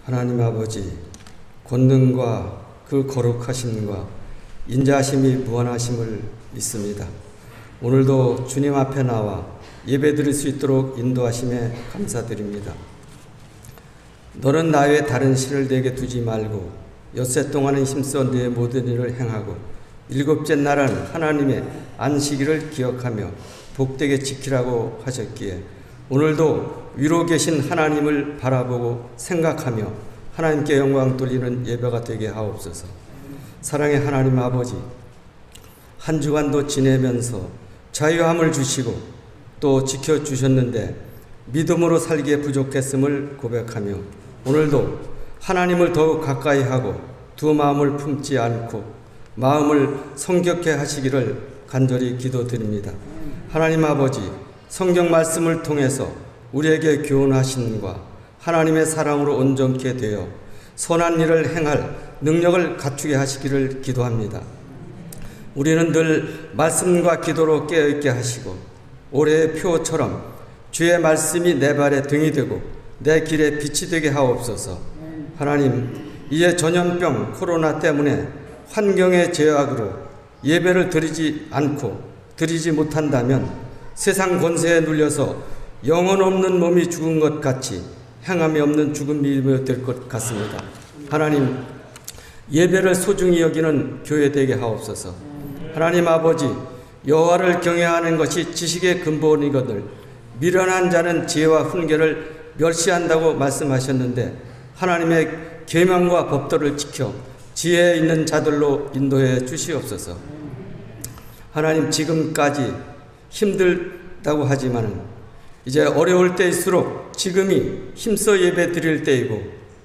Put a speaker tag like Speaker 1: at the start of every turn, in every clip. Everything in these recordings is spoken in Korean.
Speaker 1: 하나님 아버지, 권능과 그 거룩하심과 인자하심이 무한하심을 믿습니다. 오늘도 주님 앞에 나와 예배드릴 수 있도록 인도하심에 감사드립니다. 너는 나 외에 다른 신을 내게 두지 말고 엿새 동안은 힘써 네 모든 일을 행하고 일곱째 날은 하나님의 안식일을 기억하며 복되게 지키라고 하셨기에 오늘도 위로 계신 하나님을 바라보고 생각하며 하나님께 영광 돌리는 예배가 되게 하옵소서. 사랑의 하나님 아버지, 한 주간도 지내면서 자유함을 주시고 또 지켜주셨는데 믿음으로 살기에 부족했음을 고백하며 오늘도 하나님을 더욱 가까이 하고 두 마음을 품지 않고 마음을 성격케 하시기를 간절히 기도드립니다. 하나님 아버지, 성경 말씀을 통해서 우리에게 교훈하심과 하나님의 사랑으로 온전케 되어 선한 일을 행할 능력을 갖추게 하시기를 기도합니다. 우리는 늘 말씀과 기도로 깨어있게 하시고 올해의 표처럼 주의 말씀이 내 발에 등이 되고 내 길에 빛이 되게 하옵소서. 하나님, 이제 전염병 코로나 때문에 환경의 제약으로 예배를 드리지 않고 드리지 못한다면 세상 권세에 눌려서 영혼 없는 몸이 죽은 것 같이 행함이 없는 죽음이 될 것 같습니다. 하나님, 예배를 소중히 여기는 교회 되게 하옵소서. 하나님 아버지, 여호와를 경외하는 것이 지식의 근본이거늘 미련한 자는 지혜와 훈계를 멸시한다고 말씀하셨는데 하나님의 계명과 법도를 지켜 지혜 있는 자들로 인도해 주시옵소서. 하나님, 지금까지 힘들다고 하지만은 이제 어려울 때일수록 지금이 힘써 예배 드릴 때이고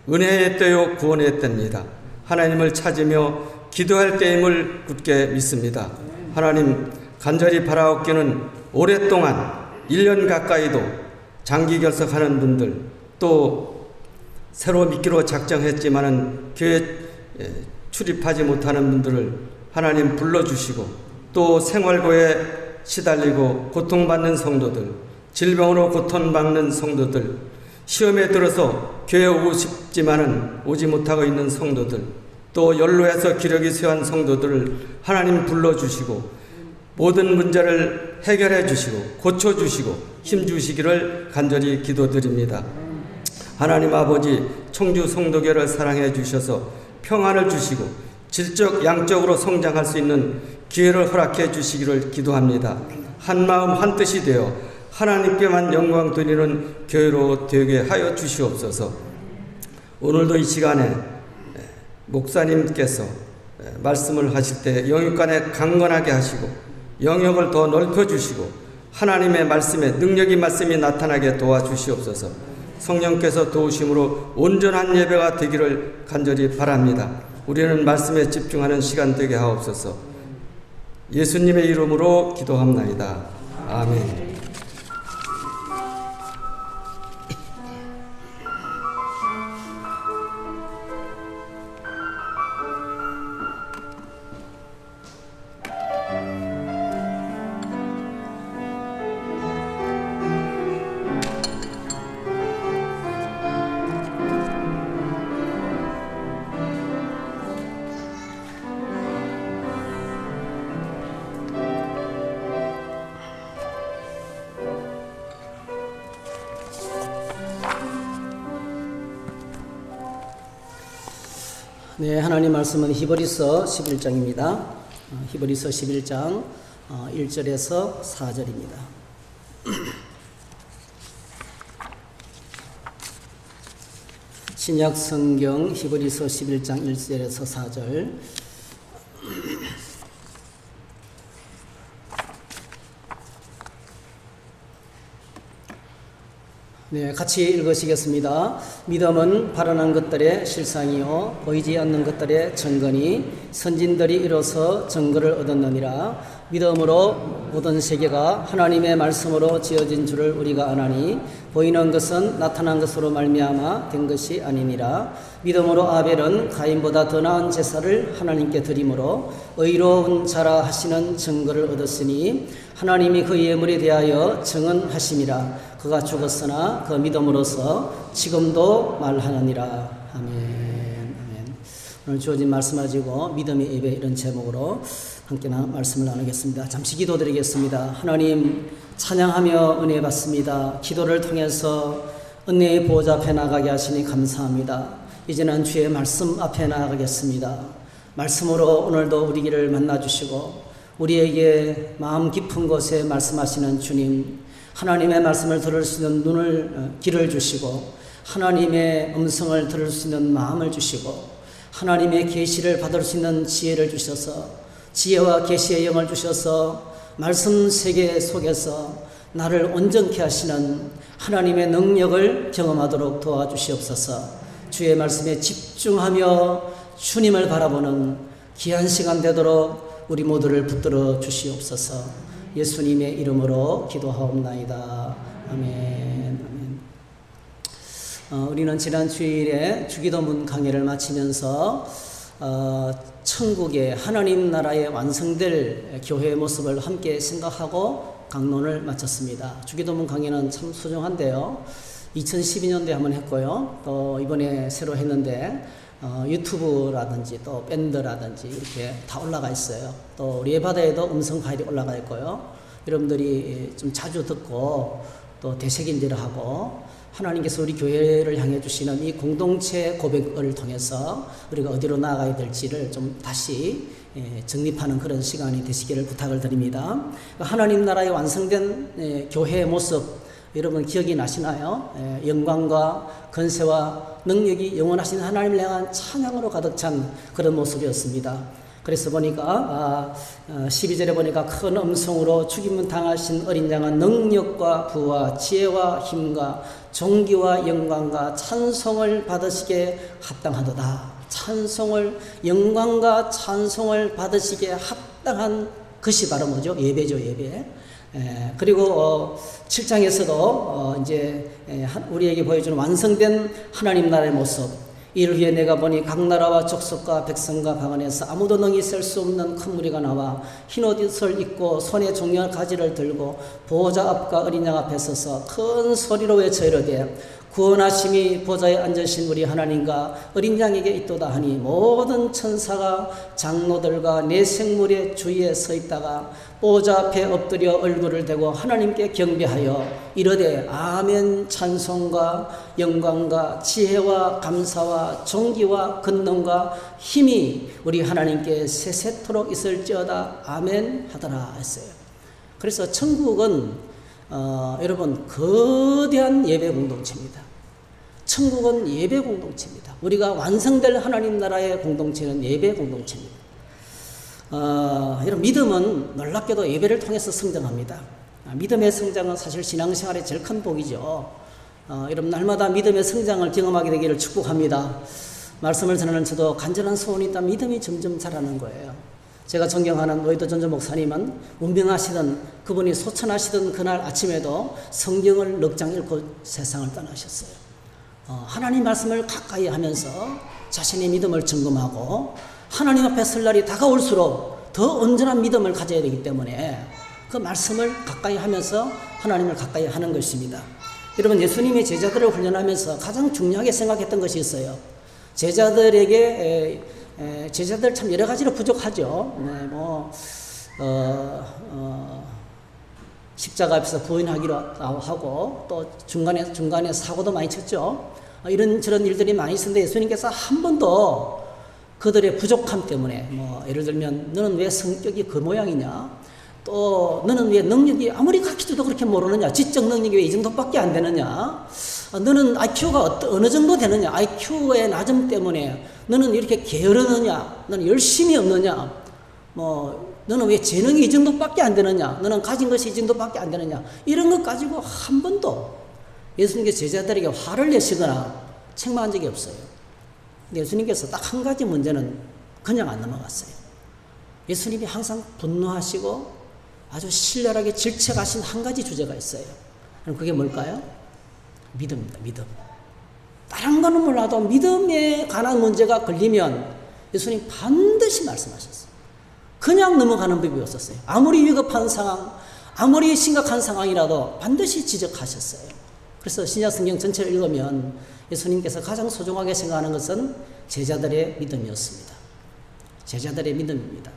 Speaker 1: 은혜의 때요 구원의 때입니다. 하나님을 찾으며 기도할 때임을 굳게 믿습니다. 하나님, 간절히 바라옵기는 오랫동안 1년 가까이도 장기 결석하는 분들, 또 새로 믿기로 작정했지만은 교회 출입하지 못하는 분들을 하나님 불러주시고 또 생활고에 시달리고 고통받는 성도들, 질병으로 고통받는 성도들, 시험에 들어서 교회에 오고 싶지만은 오지 못하고 있는 성도들, 또 연로해서 기력이 쇠한 성도들을 하나님 불러주시고 모든 문제를 해결해 주시고 고쳐주시고 힘주시기를 간절히 기도드립니다. 하나님 아버지, 청주 성도교를 사랑해 주셔서 평안을 주시고 질적 양적으로 성장할 수 있는 기회를 허락해 주시기를 기도합니다. 한마음 한뜻이 되어 하나님께만 영광 돌리는 교회로 되게 하여 주시옵소서. 오늘도 이 시간에 목사님께서 말씀을 하실 때 영육간에 강건하게 하시고 영역을 더 넓혀주시고 하나님의 말씀에 능력이 말씀이 나타나게 도와주시옵소서. 성령께서 도우심으로 온전한 예배가 되기를 간절히 바랍니다. 우리는 말씀에 집중하는 시간 되게 하옵소서. 예수님의 이름으로 기도합나이다. 아멘.
Speaker 2: 네, 하나님 말씀은 히브리서 11장입니다. 히브리서 11장 1절에서 4절입니다. 신약 성경 히브리서 11장 1절에서 4절. 네, 같이 읽으시겠습니다. 믿음은 바라는 것들의 실상이요 보이지 않는 것들의 증거니 선진들이 이뤄서 증거를 얻었느니라. 믿음으로 모든 세계가 하나님의 말씀으로 지어진 줄을 우리가 아나니 보이는 것은 나타난 것으로 말미암아 된 것이 아니니라. 믿음으로 아벨은 가인보다 더 나은 제사를 하나님께 드림으로 의로운 자라 하시는 증거를 얻었으니 하나님이 그 예물에 대하여 증언하심이라. 그가 죽었으나 그 믿음으로써 지금도 말하느니라. 아멘. 아멘. 오늘 주어진 말씀 가지고 믿음의 예배 이런 제목으로 함께 말씀을 나누겠습니다. 잠시 기도드리겠습니다. 하나님 찬양하며 은혜 받습니다. 기도를 통해서 은혜의 보좌 앞에 나가게 하시니 감사합니다. 이제는 주의 말씀 앞에 나가겠습니다. 말씀으로 오늘도 우리 길을 만나주시고 우리에게 마음 깊은 곳에 말씀하시는 주님, 하나님의 말씀을 들을 수 있는 귀를 주시고 하나님의 음성을 들을 수 있는 마음을 주시고 하나님의 계시를 받을 수 있는 지혜를 주셔서 지혜와 계시의 영을 주셔서 말씀 세계 속에서 나를 온전케 하시는 하나님의 능력을 경험하도록 도와주시옵소서. 주의 말씀에 집중하며 주님을 바라보는 귀한 시간 되도록 우리 모두를 붙들어 주시옵소서. 예수님의 이름으로 기도하옵나이다. 아멘. 우리는 지난 주일에 주기도문 강의를 마치면서 천국의 하나님 나라에 완성될 교회의 모습을 함께 생각하고 강론을 마쳤습니다. 주기도문 강의는 참 소중한데요. 2012년도에 한번 했고요. 또 이번에 새로 했는데 유튜브라든지 또 밴드라든지 이렇게 다 올라가 있어요. 또 우리 예바다에도 음성 파일이 올라가 있고요. 여러분들이 좀 자주 듣고 또 되새김질을 하고 하나님께서 우리 교회를 향해 주시는 이 공동체 고백을 통해서 우리가 어디로 나아가야 될지를 좀 다시 정립하는 그런 시간이 되시기를 부탁을 드립니다. 하나님 나라에 완성된 교회의 모습 여러분 기억이 나시나요? 영광과 권세와 능력이 영원하신 하나님을 향한 찬양으로 가득 찬 그런 모습이었습니다. 그래서 보니까 12절에 보니까 큰 음성으로 죽임을 당하신 어린 양은 능력과 부와 지혜와 힘과 존귀와 영광과 찬송을 받으시기에 합당하도다. 찬송을 영광과 찬송을 받으시기에 합당한 것이 바로 뭐죠? 예배죠, 예배. 그리고 7장에서도 이제 우리에게 보여주는 완성된 하나님 나라의 모습. 이를 위해 내가 보니 각 나라와 족속과 백성과 방언에서 아무도 능히 셀 수 없는 큰 무리가 나와 흰 옷을 입고 손에 종려한 가지를 들고 보호자 앞과 어린 양 앞에 서서 큰 소리로 외쳐 이르되 구원하심이 보좌에 앉으신 우리 하나님과 어린 양에게 있도다 하니 모든 천사가 장로들과 내 생물의 주위에 서 있다가 보좌 앞에 엎드려 얼굴을 대고 하나님께 경배하여 이르되 아멘. 찬송과 영광과 지혜와 감사와 존귀와 권능과 힘이 우리 하나님께 세세토록 있을지어다. 아멘 하더라 했어요. 그래서 천국은 여러분 거대한 예배 공동체입니다. 천국은 예배 공동체입니다. 우리가 완성될 하나님 나라의 공동체는 예배 공동체입니다. 여러분 믿음은 놀랍게도 예배를 통해서 성장합니다. 믿음의 성장은 사실 신앙생활의 제일 큰 복이죠. 여러분 날마다 믿음의 성장을 경험하게 되기를 축복합니다. 말씀을 전하는 저도 간절한 소원이 있다. 믿음이 점점 자라는 거예요. 제가 존경하는 노이도 전조 목사님은 운명하시던 그분이 소천하시던 그날 아침에도 성경을 넉 장 읽고 세상을 떠나셨어요. 하나님 말씀을 가까이 하면서 자신의 믿음을 점검하고 하나님 앞에 설 날이 다가올수록 더 온전한 믿음을 가져야 되기 때문에 그 말씀을 가까이 하면서 하나님을 가까이 하는 것입니다. 여러분 예수님이 제자들을 훈련하면서 가장 중요하게 생각했던 것이 있어요. 제자들에게 제자들 참 여러 가지로 부족하죠. 십자가 앞에서 부인하기로 하고 또 중간에 사고도 많이 쳤죠. 이런저런 일들이 많이 있었는데 예수님께서 한 번도 그들의 부족함 때문에 예를 들면 너는 왜 성격이 그 모양이냐, 또 너는 왜 능력이 아무리 가르쳐도 그렇게 모르느냐, 지적 능력이 왜 이 정도밖에 안 되느냐, 너는 IQ가 어느 정도 되느냐, IQ의 낮음 때문에 너는 이렇게 게으르느냐, 너는 열심히 없느냐, 너는 왜 재능이 이 정도밖에 안 되느냐, 너는 가진 것이 이 정도밖에 안 되느냐, 이런 것 가지고 한 번도 예수님께서 제자들에게 화를 내시거나 책망한 적이 없어요. 근데 예수님께서 딱 한 가지 문제는 그냥 안 넘어갔어요. 예수님이 항상 분노하시고 아주 신랄하게 질책하신 한 가지 주제가 있어요. 그럼 그게 뭘까요? 믿음입니다. 믿음. 다른 거는 몰라도 믿음에 관한 문제가 걸리면 예수님 반드시 말씀하셨어요. 그냥 넘어가는 법이 없었어요. 아무리 위급한 상황, 아무리 심각한 상황이라도 반드시 지적하셨어요. 그래서 신약 성경 전체를 읽으면 예수님께서 가장 소중하게 생각하는 것은 제자들의 믿음이었습니다. 제자들의 믿음입니다.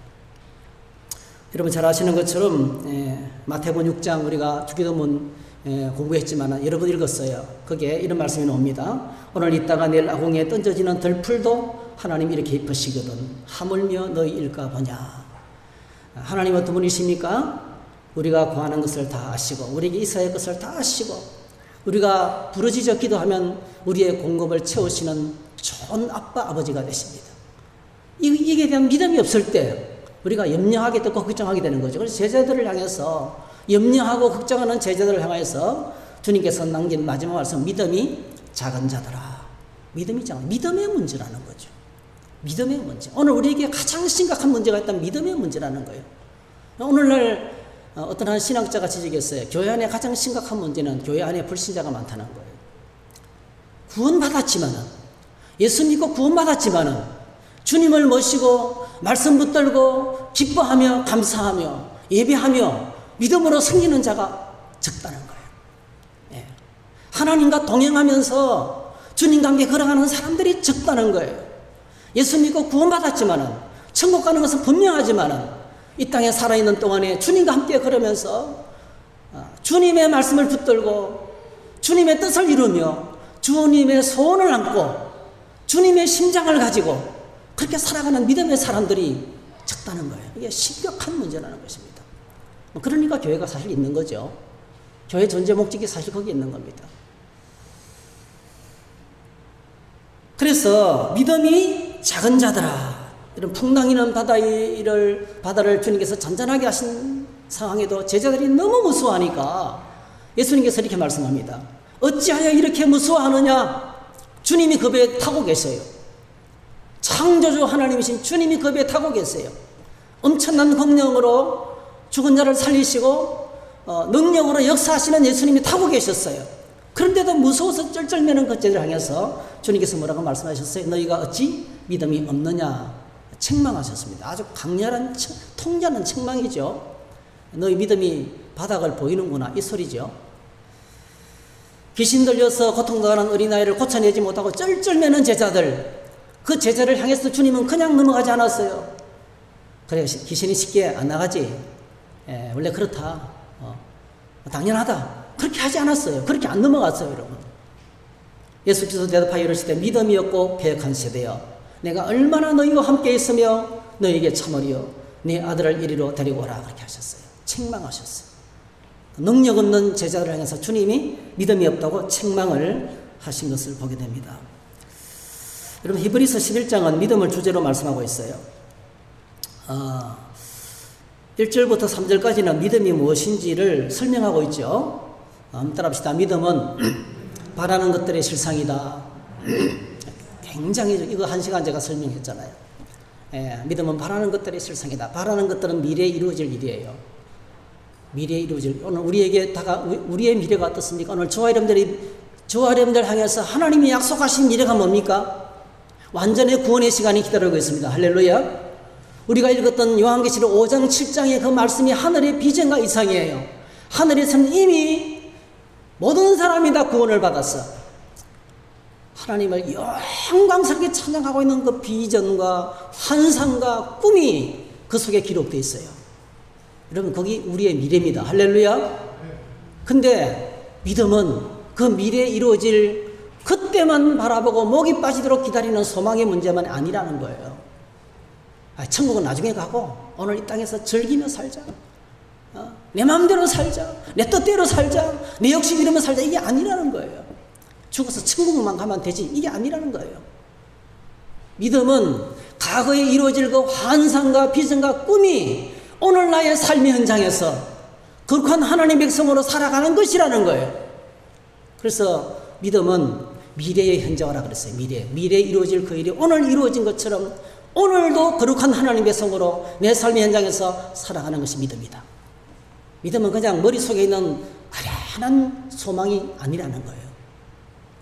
Speaker 2: 여러분 잘 아시는 것처럼 마태복음 6장 우리가 주기도문 공부했지만 여러분 읽었어요. 거기에 이런 말씀이 나옵니다. 오늘 있다가 내일 아궁이에 던져지는 들풀도 하나님 이렇게 입으시거든 하물며 너희 일까 보냐. 하나님 어떤 분이십니까? 우리가 구하는 것을 다 아시고 우리에게 있어야 할 것을 다 아시고 우리가 부르짖어 기도하면 우리의 공급을 채우시는 좋은 아빠 아버지가 되십니다. 이게 대한 믿음이 없을 때 우리가 염려하게 되고 걱정하게 되는 거죠. 그래서 제자들을 향해서 염려하고 걱정하는 제자들을 향해서 주님께서 남긴 마지막 말씀 믿음이 작은 자들아. 믿음이 작은 믿음의 문제라는 거죠. 믿음의 문제. 오늘 우리에게 가장 심각한 문제가 있다면 믿음의 문제라는 거예요. 오늘날 어떤 한 신학자가 지적했어요. 교회 안에 가장 심각한 문제는 교회 안에 불신자가 많다는 거예요. 구원받았지만은 예수 믿고 구원받았지만은 주님을 모시고 말씀 붙들고 기뻐하며 감사하며 예배하며 믿음으로 섬기는 자가 적다는 거예요. 예. 하나님과 동행하면서 주님과 함께 걸어가는 사람들이 적다는 거예요. 예수 믿고 구원받았지만은 천국 가는 것은 분명하지만은 이 땅에 살아있는 동안에 주님과 함께 걸으면서 주님의 말씀을 붙들고 주님의 뜻을 이루며 주님의 소원을 안고 주님의 심장을 가지고 그렇게 살아가는 믿음의 사람들이 적다는 거예요. 이게 심각한 문제라는 것입니다. 그러니까 교회가 사실 있는 거죠. 교회 존재 목적이 사실 거기 있는 겁니다. 그래서 믿음이 작은 자들아. 이런 풍랑이는 바다를 주님께서 잔잔하게 하신 상황에도 제자들이 너무 무서워하니까 예수님께서 이렇게 말씀합니다. 어찌하여 이렇게 무서워하느냐? 주님이 그 배에 타고 계세요. 창조주 하나님이신 주님이 그 배에 타고 계세요. 엄청난 권능으로 죽은 자를 살리시고 능력으로 역사하시는 예수님이 타고 계셨어요. 그런데도 무서워서 쩔쩔매는 그 제자들을 향해서 주님께서 뭐라고 말씀하셨어요? 너희가 어찌 믿음이 없느냐? 책망하셨습니다. 아주 강렬한 통쾌한 책망이죠. 너희 믿음이 바닥을 보이는구나 이 소리죠. 귀신 들려서 고통당하는 어린아이를 고쳐내지 못하고 쩔쩔매는 제자들, 그 제자를 향해서 주님은 그냥 넘어가지 않았어요. 그래 귀신이 쉽게 안 나가지. 원래 그렇다. 당연하다. 그렇게 하지 않았어요. 그렇게 안 넘어갔어요, 여러분. 예수께서 대답하여 이르시되 믿음이 없고 배역한 세대여 내가 얼마나 너희와 함께 있으며 너희에게 참으리요 네 아들을 이리로 데리고 오라 그렇게 하셨어요. 책망하셨어요. 능력 없는 제자들을 향해서 주님이 믿음이 없다고 책망을 하신 것을 보게 됩니다. 여러분 히브리서 11장은 믿음을 주제로 말씀하고 있어요. 1절부터 3절까지는 믿음이 무엇인지를 설명하고 있죠. 한번 따라합시다. 믿음은 바라는 것들의 실상이다. 굉장히 이거 1시간 제가 설명했잖아요. 믿음은 바라는 것들의 실상이다. 바라는 것들은 미래에 이루어질 일이에요. 미래에 이루어질 오늘 우리에게 우리의 미래가 어떻습니까? 오늘 저와 여러분들 향해서 하나님이 약속하신 미래가 뭡니까? 완전의 구원의 시간이 기다리고 있습니다. 할렐루야. 우리가 읽었던 요한계시록 5장 7장의 그 말씀이 하늘의 비전과 이상이에요. 하늘에서는 이미 모든 사람이 다 구원을 받았어. 하나님을 영광스럽게 찬양하고 있는 그 비전과 환상과 꿈이 그 속에 기록되어 있어요. 여러분 거기 우리의 미래입니다. 할렐루야. 근데 믿음은 그 미래에 이루어질 그때만 바라보고 목이 빠지도록 기다리는 소망의 문제만 아니라는 거예요. 천국은 나중에 가고 오늘 이 땅에서 즐기며 살자. 내 마음대로 살자. 내 뜻대로 살자. 내 욕심 이루며 살자. 이게 아니라는 거예요. 죽어서 천국만 가면 되지. 이게 아니라는 거예요. 믿음은 과거에 이루어질 그 환상과 비전과 꿈이 오늘 나의 삶의 현장에서 거룩한 하나님의 백성으로 살아가는 것이라는 거예요. 그래서 믿음은 미래의 현장이라 그랬어요. 미래에 이루어질 그 일이 오늘 이루어진 것처럼 오늘도 거룩한 하나님의 백성으로 내 삶의 현장에서 살아가는 것이 믿음이다. 믿음은 그냥 머릿속에 있는 아련한 소망이 아니라는 거예요.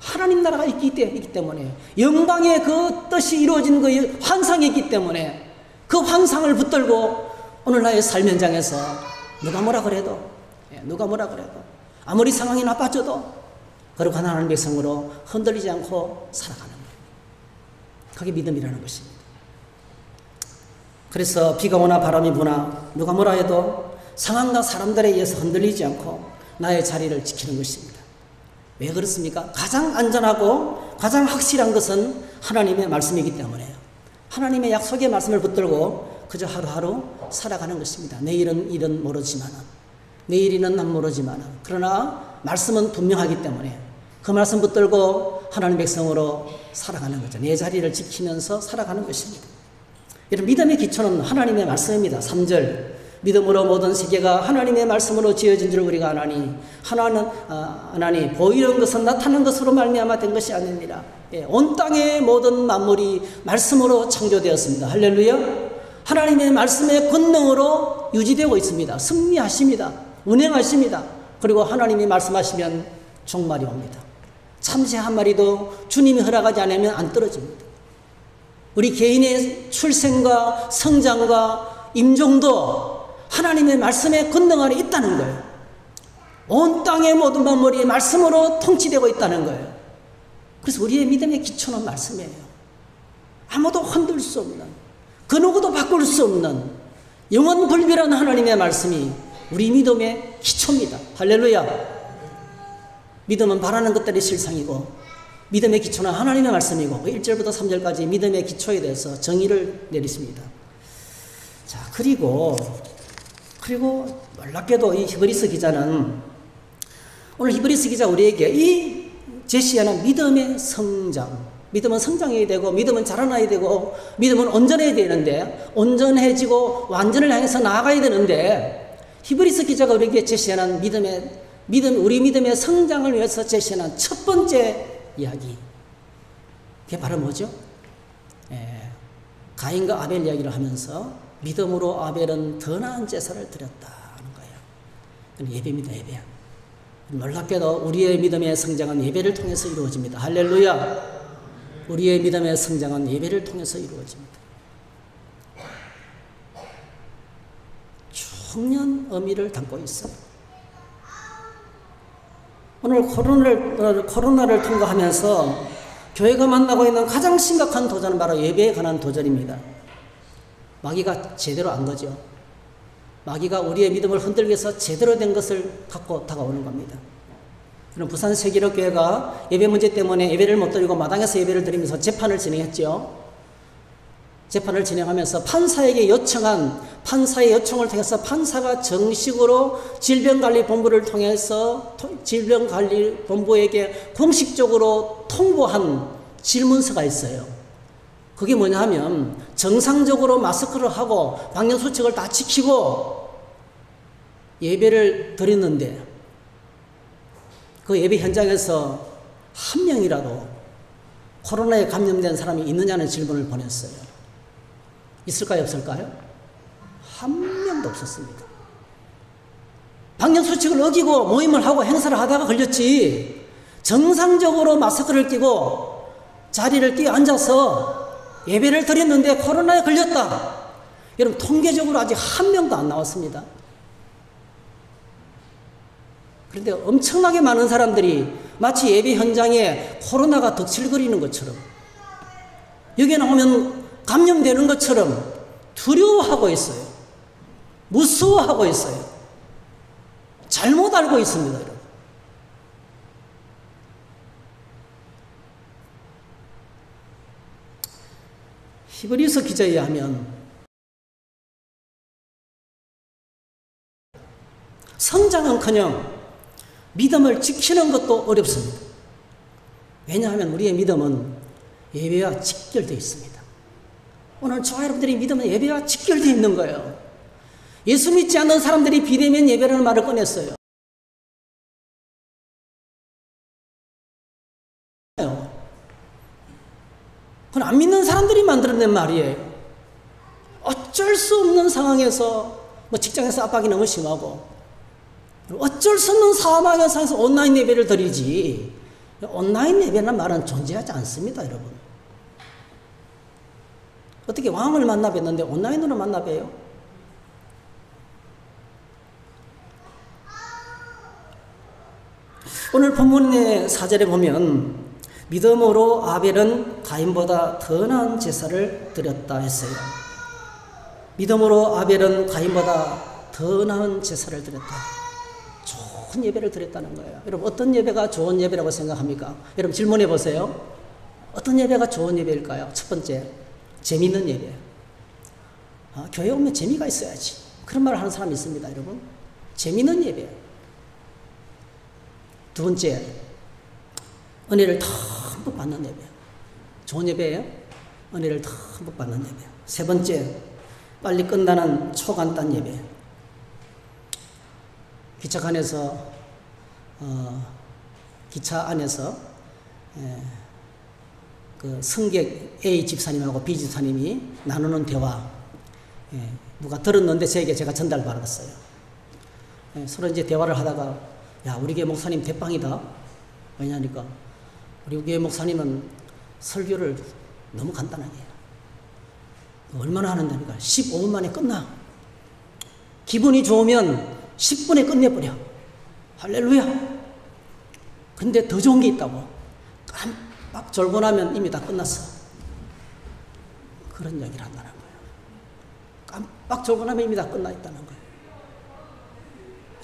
Speaker 2: 하나님 나라가 있기 때문에 영광의 그 뜻이 이루어진 그 환상이 있기 때문에 그 환상을 붙들고 오늘 나의 삶 현장에서 누가 뭐라 그래도 아무리 상황이 나빠져도 거룩한 하나님의 백성으로 흔들리지 않고 살아가는 거예요. 그게 믿음이라는 것입니다. 그래서 비가 오나 바람이 부나 누가 뭐라 해도 상황과 사람들에 의해서 흔들리지 않고 나의 자리를 지키는 것입니다. 왜 그렇습니까? 가장 안전하고 가장 확실한 것은 하나님의 말씀이기 때문에요. 하나님의 약속의 말씀을 붙들고 그저 하루하루 살아가는 것입니다. 내일은 모르지만, 내일이는 난 모르지만, 그러나 말씀은 분명하기 때문에 그 말씀 붙들고 하나님 백성으로 살아가는 거죠. 내 자리를 지키면서 살아가는 것입니다. 이런 믿음의 기초는 하나님의 말씀입니다. 3절 믿음으로 모든 세계가 하나님의 말씀으로 지어진 줄 우리가 아나니 하나니 보이는 것은 나타난 것으로 말미암아 된 것이 아니니라. 온 땅의 모든 만물이 말씀으로 창조되었습니다. 할렐루야. 하나님의 말씀의 권능으로 유지되고 있습니다. 승리하십니다. 운행하십니다. 그리고 하나님이 말씀하시면 종말이 옵니다. 참새 한 마리도 주님이 허락하지 않으면 안 떨어집니다. 우리 개인의 출생과 성장과 임종도 하나님의 말씀의 권능 안에 있다는 거예요. 온 땅의 모든 만물이 말씀으로 통치되고 있다는 거예요. 그래서 우리의 믿음의 기초는 말씀이에요. 아무도 흔들 수 없는, 그 누구도 바꿀 수 없는 영원불변한 하나님의 말씀이 우리 믿음의 기초입니다. 할렐루야. 믿음은 바라는 것들의 실상이고 믿음의 기초는 하나님의 말씀이고 1절부터 3절까지 믿음의 기초에 대해서 정의를 내리십니다. 자, 그리고 놀랍게도 이 히브리서 기자는 오늘 히브리서 기자 우리에게 이 제시하는 믿음의 성장, 믿음은 성장해야 되고 믿음은 자라나야 되고 믿음은 온전해야 되는데 온전해지고 완전을 향해서 나아가야 되는데 히브리서 기자가 우리에게 제시하는 우리 믿음의 성장을 위해서 제시하는 첫 번째 이야기, 그게 바로 뭐죠? 가인과 아벨 이야기를 하면서 믿음으로 아벨은 더 나은 제사를 드렸다는 거예요. 예배입니다. 예배. 놀랍게도 우리의 믿음의 성장은 예배를 통해서 이루어집니다. 할렐루야. 우리의 믿음의 성장은 예배를 통해서 이루어집니다. 중요한 의미를 담고 있어요. 오늘 코로나를 통과하면서 교회가 만나고 있는 가장 심각한 도전은 바로 예배에 관한 도전입니다. 마귀가 제대로 안 거죠. 마귀가 우리의 믿음을 흔들기 위해서 제대로 된 것을 갖고 다가오는 겁니다. 그럼 부산 세기록교회가 예배 문제 때문에 예배를 못 드리고 마당에서 예배를 드리면서 재판을 진행했죠. 재판을 진행하면서 판사의 요청을 통해서 판사가 정식으로 질병관리본부를 통해서 질병관리본부에게 공식적으로 통보한 질문서가 있어요. 그게 뭐냐 하면 정상적으로 마스크를 하고 방역수칙을 다 지키고 예배를 드렸는데 그 예배 현장에서 한 명이라도 코로나에 감염된 사람이 있느냐는 질문을 보냈어요. 있을까요? 없을까요? 한 명도 없었습니다. 방역수칙을 어기고 모임을 하고 행사를 하다가 걸렸지 정상적으로 마스크를 끼고 자리를 끼어 앉아서 예배를 드렸는데 코로나에 걸렸다. 여러분 통계적으로 아직 한 명도 안 나왔습니다. 그런데 엄청나게 많은 사람들이 마치 예배 현장에 코로나가 덕칠거리는 것처럼 여기에 나오면 감염되는 것처럼 두려워하고 있어요. 무서워하고 있어요. 잘못 알고 있습니다, 여러분. 히브리서 기자에 의하면 성장은커녕 믿음을 지키는 것도 어렵습니다. 왜냐하면 우리의 믿음은 예배와 직결되어 있습니다. 오늘 저와 여러분들이 믿음은 예배와 직결되어 있는 거예요. 예수 믿지 않는 사람들이 비대면 예배라는 말을 꺼냈어요. 그건 안 믿는 사람들이 만들어낸 말이에요. 어쩔 수 없는 상황에서 직장에서 압박이 너무 심하고 어쩔 수 없는 상황에서 온라인 예배를 드리지 온라인 예배라는 말은 존재하지 않습니다, 여러분. 어떻게 왕을 만나 뵀는데 온라인으로 만나 뵈요? 오늘 본문의 4절에 보면 믿음으로 아벨은 가인보다 더 나은 제사를 드렸다 했어요. 믿음으로 아벨은 가인보다 더 나은 제사를 드렸다. 좋은 예배를 드렸다는 거예요. 여러분 어떤 예배가 좋은 예배라고 생각합니까? 여러분 질문해 보세요. 어떤 예배가 좋은 예배일까요? 첫 번째, 재미있는 예배. 교회 오면 재미가 있어야지. 그런 말을 하는 사람이 있습니다, 여러분. 재미있는 예배. 두 번째, 은혜를 듬뿍 받는 예배. 좋은 예배예요? 은혜를 듬뿍 받는 예배. 세 번째, 빨리 끝나는 초간단 예배. 기차 안에서 그 승객 A 집사님하고 B 집사님이 나누는 대화, 누가 들었는데 제가 전달받았어요. 서로 이제 대화를 하다가, 야, 우리 교회 목사님 대빵이다. 왜냐니까 우리 교회 목사님은 설교를 너무 간단하게 해요. 얼마나 하는다니까 15분 만에 끝나. 기분이 좋으면 10분에 끝내버려. 할렐루야. 근데 더 좋은 게 있다고. 깜빡 졸고 나면 이미 다 끝났어. 그런 얘기를 한다는 거예요. 깜빡 졸고 나면 이미 다 끝나 있다는 거예요.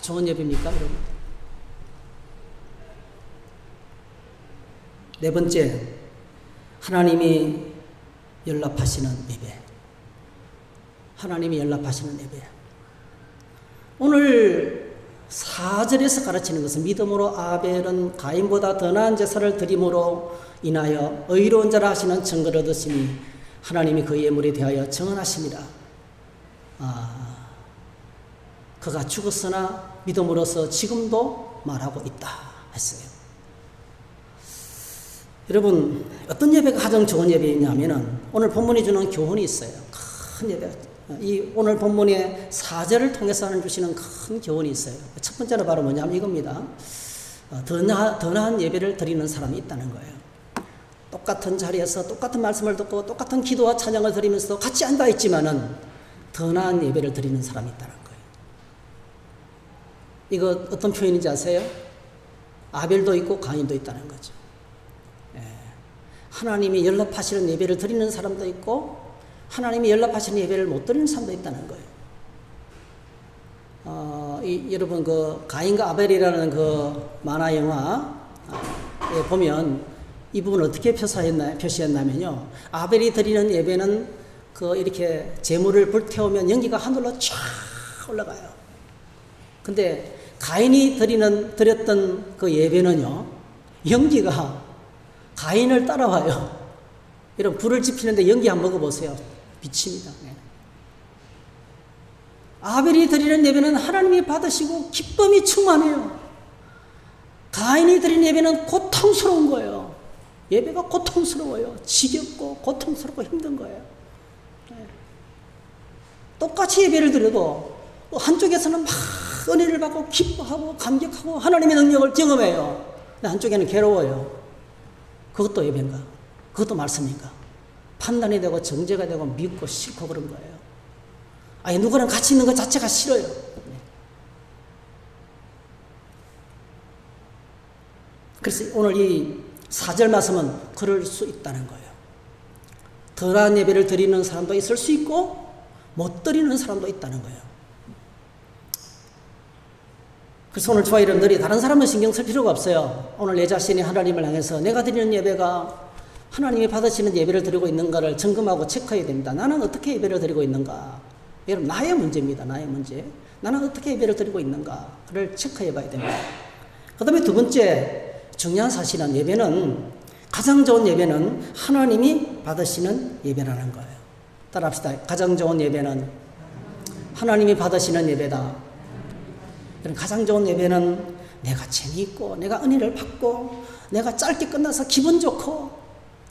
Speaker 2: 좋은 예배입니까, 여러분? 네 번째, 하나님이 연락하시는 예배. 하나님이 연락하시는 예배. 오늘 4절에서 가르치는 것은 믿음으로 아벨은 가인보다 더 나은 제사를 드림으로 인하여 의로운 자라 하시는 증거를 얻으시니 하나님이 그 예물에 대하여 증언하십니다. 그가 죽었으나 믿음으로써 지금도 말하고 있다 했어요. 여러분, 어떤 예배가 가장 좋은 예배이냐면은 오늘 본문이 주는 교훈이 있어요. 큰 예배. 오늘 본문의 4절을 통해서 주시는 큰 교훈이 있어요. 첫 번째는 바로 뭐냐면 이겁니다. 더 나은 예배를 드리는 사람이 있다는 거예요. 똑같은 자리에서 똑같은 말씀을 듣고 똑같은 기도와 찬양을 드리면서 같이 앉아 있지만은 더 나은 예배를 드리는 사람이 있다는 거예요. 이거 어떤 표현인지 아세요? 아벨도 있고 가인도 있다는 거죠. 하나님이 연락하시는 예배를 드리는 사람도 있고 하나님이 연락하시는 예배를 못 드리는 사람도 있다는 거예요. 여러분 그 가인과 아벨이라는 그 만화 영화에 보면 이 부분을 어떻게 표시했냐면요. 아벨이 드리는 예배는 그 이렇게 재물을 불태우면 연기가 하늘로 쫙 올라가요. 근데 가인이 드렸던 그 예배는요, 연기가 가인을 따라와요. 여러분 불을 지피는데 연기 한번 먹어보세요. 미칩니다. 아벨이 드리는 예배는 하나님이 받으시고 기쁨이 충만해요. 가인이 드리는 예배는 고통스러운 거예요. 예배가 고통스러워요. 지겹고 고통스럽고 힘든 거예요. 똑같이 예배를 드려도 한쪽에서는 막 은혜를 받고 기뻐하고 감격하고 하나님의 능력을 경험해요. 근데 한쪽에는 괴로워요. 그것도 예배인가? 그것도 말씀인가? 판단이 되고 정죄가 되고 믿고 싫고 그런 거예요. 아니 누구랑 같이 있는 것 자체가 싫어요. 그래서 오늘 이 4절 말씀은 그럴 수 있다는 거예요. 덜한 예배를 드리는 사람도 있을 수 있고 못 드리는 사람도 있다는 거예요. 그래서 오늘 저와 여러분들이 다른 사람은 신경 쓸 필요가 없어요. 오늘 내 자신이 하나님을 향해서 내가 드리는 예배가 하나님이 받으시는 예배를 드리고 있는가를 점검하고 체크해야 됩니다. 나는 어떻게 예배를 드리고 있는가? 여러분 나의 문제입니다. 나의 문제. 나는 어떻게 예배를 드리고 있는가를 체크해 봐야 됩니다. 그 다음에 두 번째 중요한 사실은 예배는 가장 좋은 예배는 하나님이 받으시는 예배라는 거예요. 따라합시다. 가장 좋은 예배는 하나님이 받으시는 예배다. 가장 좋은 예배는 내가 재미있고 내가 은혜를 받고 내가 짧게 끝나서 기분 좋고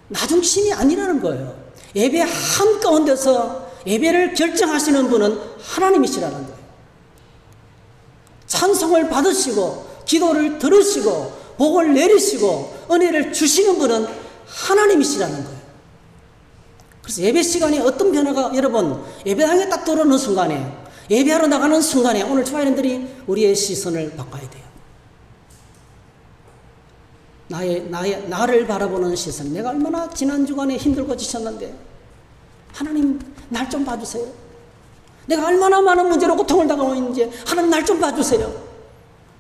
Speaker 2: 나 중심이 아니라는 거예요. 예배 한가운데서 예배를 결정하시는 분은 하나님이시라는 거예요. 찬송을 받으시고 기도를 들으시고 복을 내리시고 은혜를 주시는 분은 하나님이시라는 거예요. 그래서 예배 시간에 어떤 변화가 여러분 예배당에 딱 들어오는 순간에 예배하러 나가는 순간에 오늘 저와 여러분들이 우리의 시선을 바꿔야 돼요. 나를 바라보는 시선. 내가 얼마나 지난 주간에 힘들고 지쳤는데 하나님 날 좀 봐주세요. 내가 얼마나 많은 문제로 고통을 당하고 있는지 하나님 날 좀 봐주세요.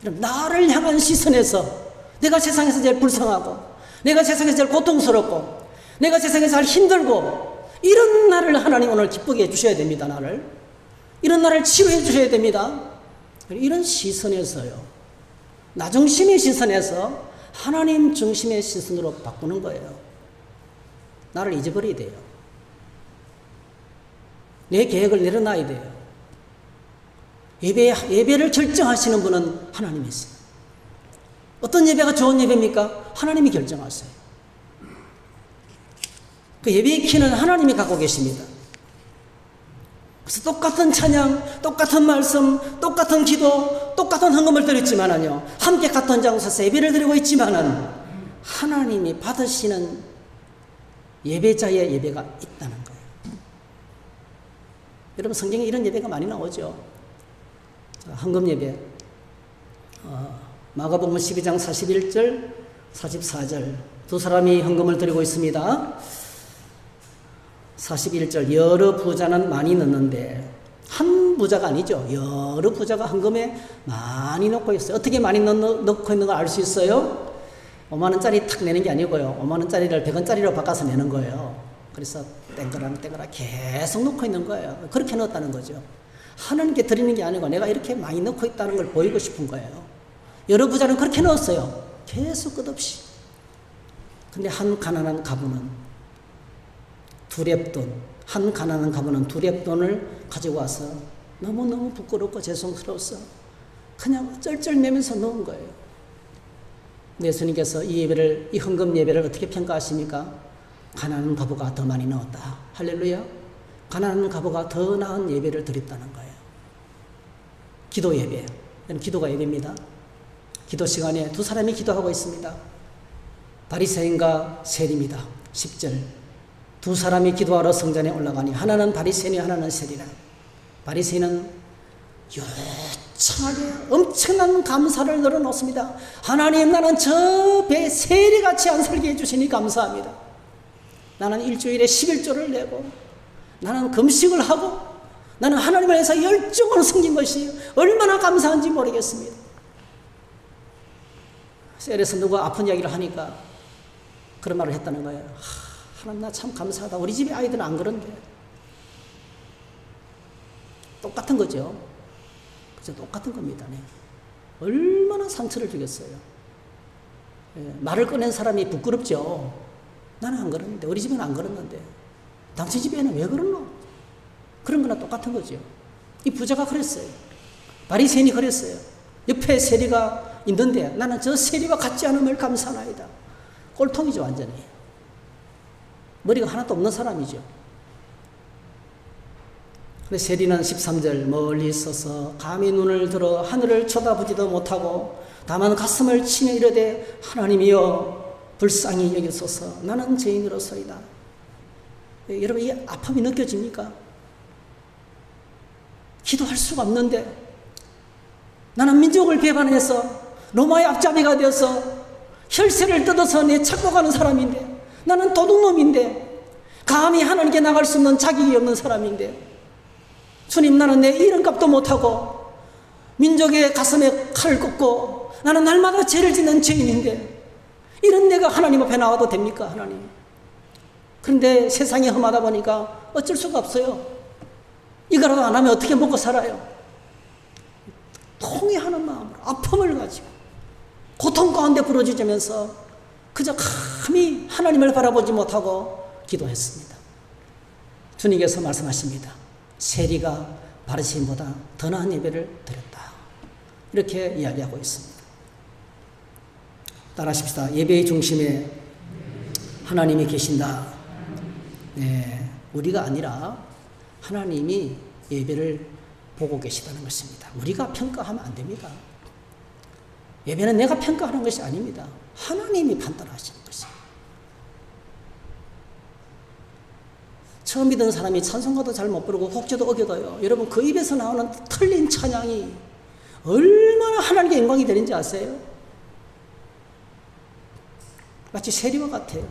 Speaker 2: 그럼 나를 향한 시선에서 내가 세상에서 제일 불쌍하고 내가 세상에서 제일 고통스럽고 내가 세상에서 제일 힘들고 이런 나를 하나님 오늘 기쁘게 해주셔야 됩니다. 나를 이런 나를 치유해 주셔야 됩니다. 이런 시선에서요, 나 중심의 시선에서 하나님 중심의 시선으로 바꾸는 거예요. 나를 잊어버려야 돼요. 내 계획을 내려놔야 돼요. 예배를 결정하시는 분은 하나님이세요. 어떤 예배가 좋은 예배입니까? 하나님이 결정하세요. 그 예배의 키는 하나님이 갖고 계십니다. 그래서 똑같은 찬양, 똑같은 말씀, 똑같은 기도, 똑같은 헌금을 드렸지만은요, 함께 같은 장소에서 예배를 드리고 있지만은 하나님이 받으시는 예배자의 예배가 있다는 거예요. 여러분, 성경에 이런 예배가 많이 나오죠. 헌금 예배, 마가복음 12장 41절, 44절 두 사람이 헌금을 드리고 있습니다. 41절, 여러 부자는 많이 넣는데 한 부자가 아니죠. 여러 부자가 헌금에 많이 넣고 있어요. 어떻게 많이 넣고 있는 걸 알 수 있어요? 5만원짜리 탁 내는 게 아니고요, 5만원짜리를 100원짜리로 바꿔서 내는 거예요. 그래서 땡그랑 계속 넣고 있는 거예요. 그렇게 넣었다는 거죠. 하나님께 드리는 게 아니고 내가 이렇게 많이 넣고 있다는 걸 보이고 싶은 거예요. 여러 부자는 그렇게 넣었어요. 계속 끝없이. 근데 한 가난한 가부는 한 가난한 가부는 두렙돈을 가지고 와서 너무너무 부끄럽고 죄송스러워서 그냥 쩔쩔매면서 넣은 거예요. 예수님께서 이 헌금 예배를 어떻게 평가하십니까? 가난한 가부가 더 많이 넣었다. 할렐루야. 가난한 가부가 더 나은 예배를 드렸다는 거예요. 기도 예배. 기도가 예배입니다. 기도 시간에 두 사람이 기도하고 있습니다. 바리새인과 세리입니다. 10절. 두 사람이 기도하러 성전에 올라가니 하나는 바리새인이 하나는 세리라. 바리새인은 요청하게 엄청난 감사를 늘어놓습니다. 하나님, 나는 저 배 세리같이 안 살게 해주시니 감사합니다. 나는 일주일에 11조를 내고 나는 금식을 하고 나는 하나님을 위해서 열정으로 섬긴 것이 얼마나 감사한지 모르겠습니다. 셀에서 누가 아픈 이야기를 하니까 그런 말을 했다는 거예요. 하나님, 나 참 감사하다. 우리 집에 아이들은 안 그런데. 똑같은 거죠. 그죠? 똑같은 겁니다. 네. 얼마나 상처를 주겠어요. 예, 말을 꺼낸 사람이 부끄럽죠. 나는 안 그러는데, 우리 집에는 안 그랬는데, 당신 집에는 왜 그러노? 그런 거나 똑같은 거죠. 이 부자가 그랬어요. 바리새인이 그랬어요. 옆에 세리가 있는데 나는 저 세리와 같지 않음을 감사하나이다. 꼴통이죠, 완전히. 머리가 하나도 없는 사람이죠. 근데 세리는 13절, 멀리 있어서 감히 눈을 들어 하늘을 쳐다보지도 못하고 다만 가슴을 치며 이르되 하나님이여 불쌍히 여기소서, 나는 죄인으로서이다. 여러분, 이 아픔이 느껴집니까? 기도할 수가 없는데 나는 민족을 배반해서 로마의 앞잡이가 되어서 혈세를 뜯어서 내 찾고 가는 사람인데, 나는 도둑놈인데, 감히 하나님께 나갈 수 없는 자격이 없는 사람인데, 주님, 나는 내 이름값도 못하고 민족의 가슴에 칼을 꽂고 나는 날마다 죄를 짓는 죄인인데, 이런 내가 하나님 앞에 나와도 됩니까, 하나님? 그런데 세상이 험하다 보니까 어쩔 수가 없어요. 이거라도 안 하면 어떻게 먹고 살아요? 통회하는 마음으로 아픔을 가지고 고통 가운데 부러지면서 그저 감히 하나님을 바라보지 못하고 기도했습니다. 주님께서 말씀하십니다. 세리가 바리새인보다 더 나은 예배를 드렸다. 이렇게 이야기하고 있습니다. 따라하십시다. 예배의 중심에 하나님이 계신다. 네, 우리가 아니라 하나님이 예배를 보고 계시다는 것입니다. 우리가 평가하면 안 됩니다. 예배는 내가 평가하는 것이 아닙니다. 하나님이 판단하시는 것입니다. 처음 믿은 사람이 찬송가도 잘 못 부르고 혹제도 어겨도요, 여러분 그 입에서 나오는 틀린 찬양이 얼마나 하나님께 영광이 되는지 아세요? 마치 세리와 같아요.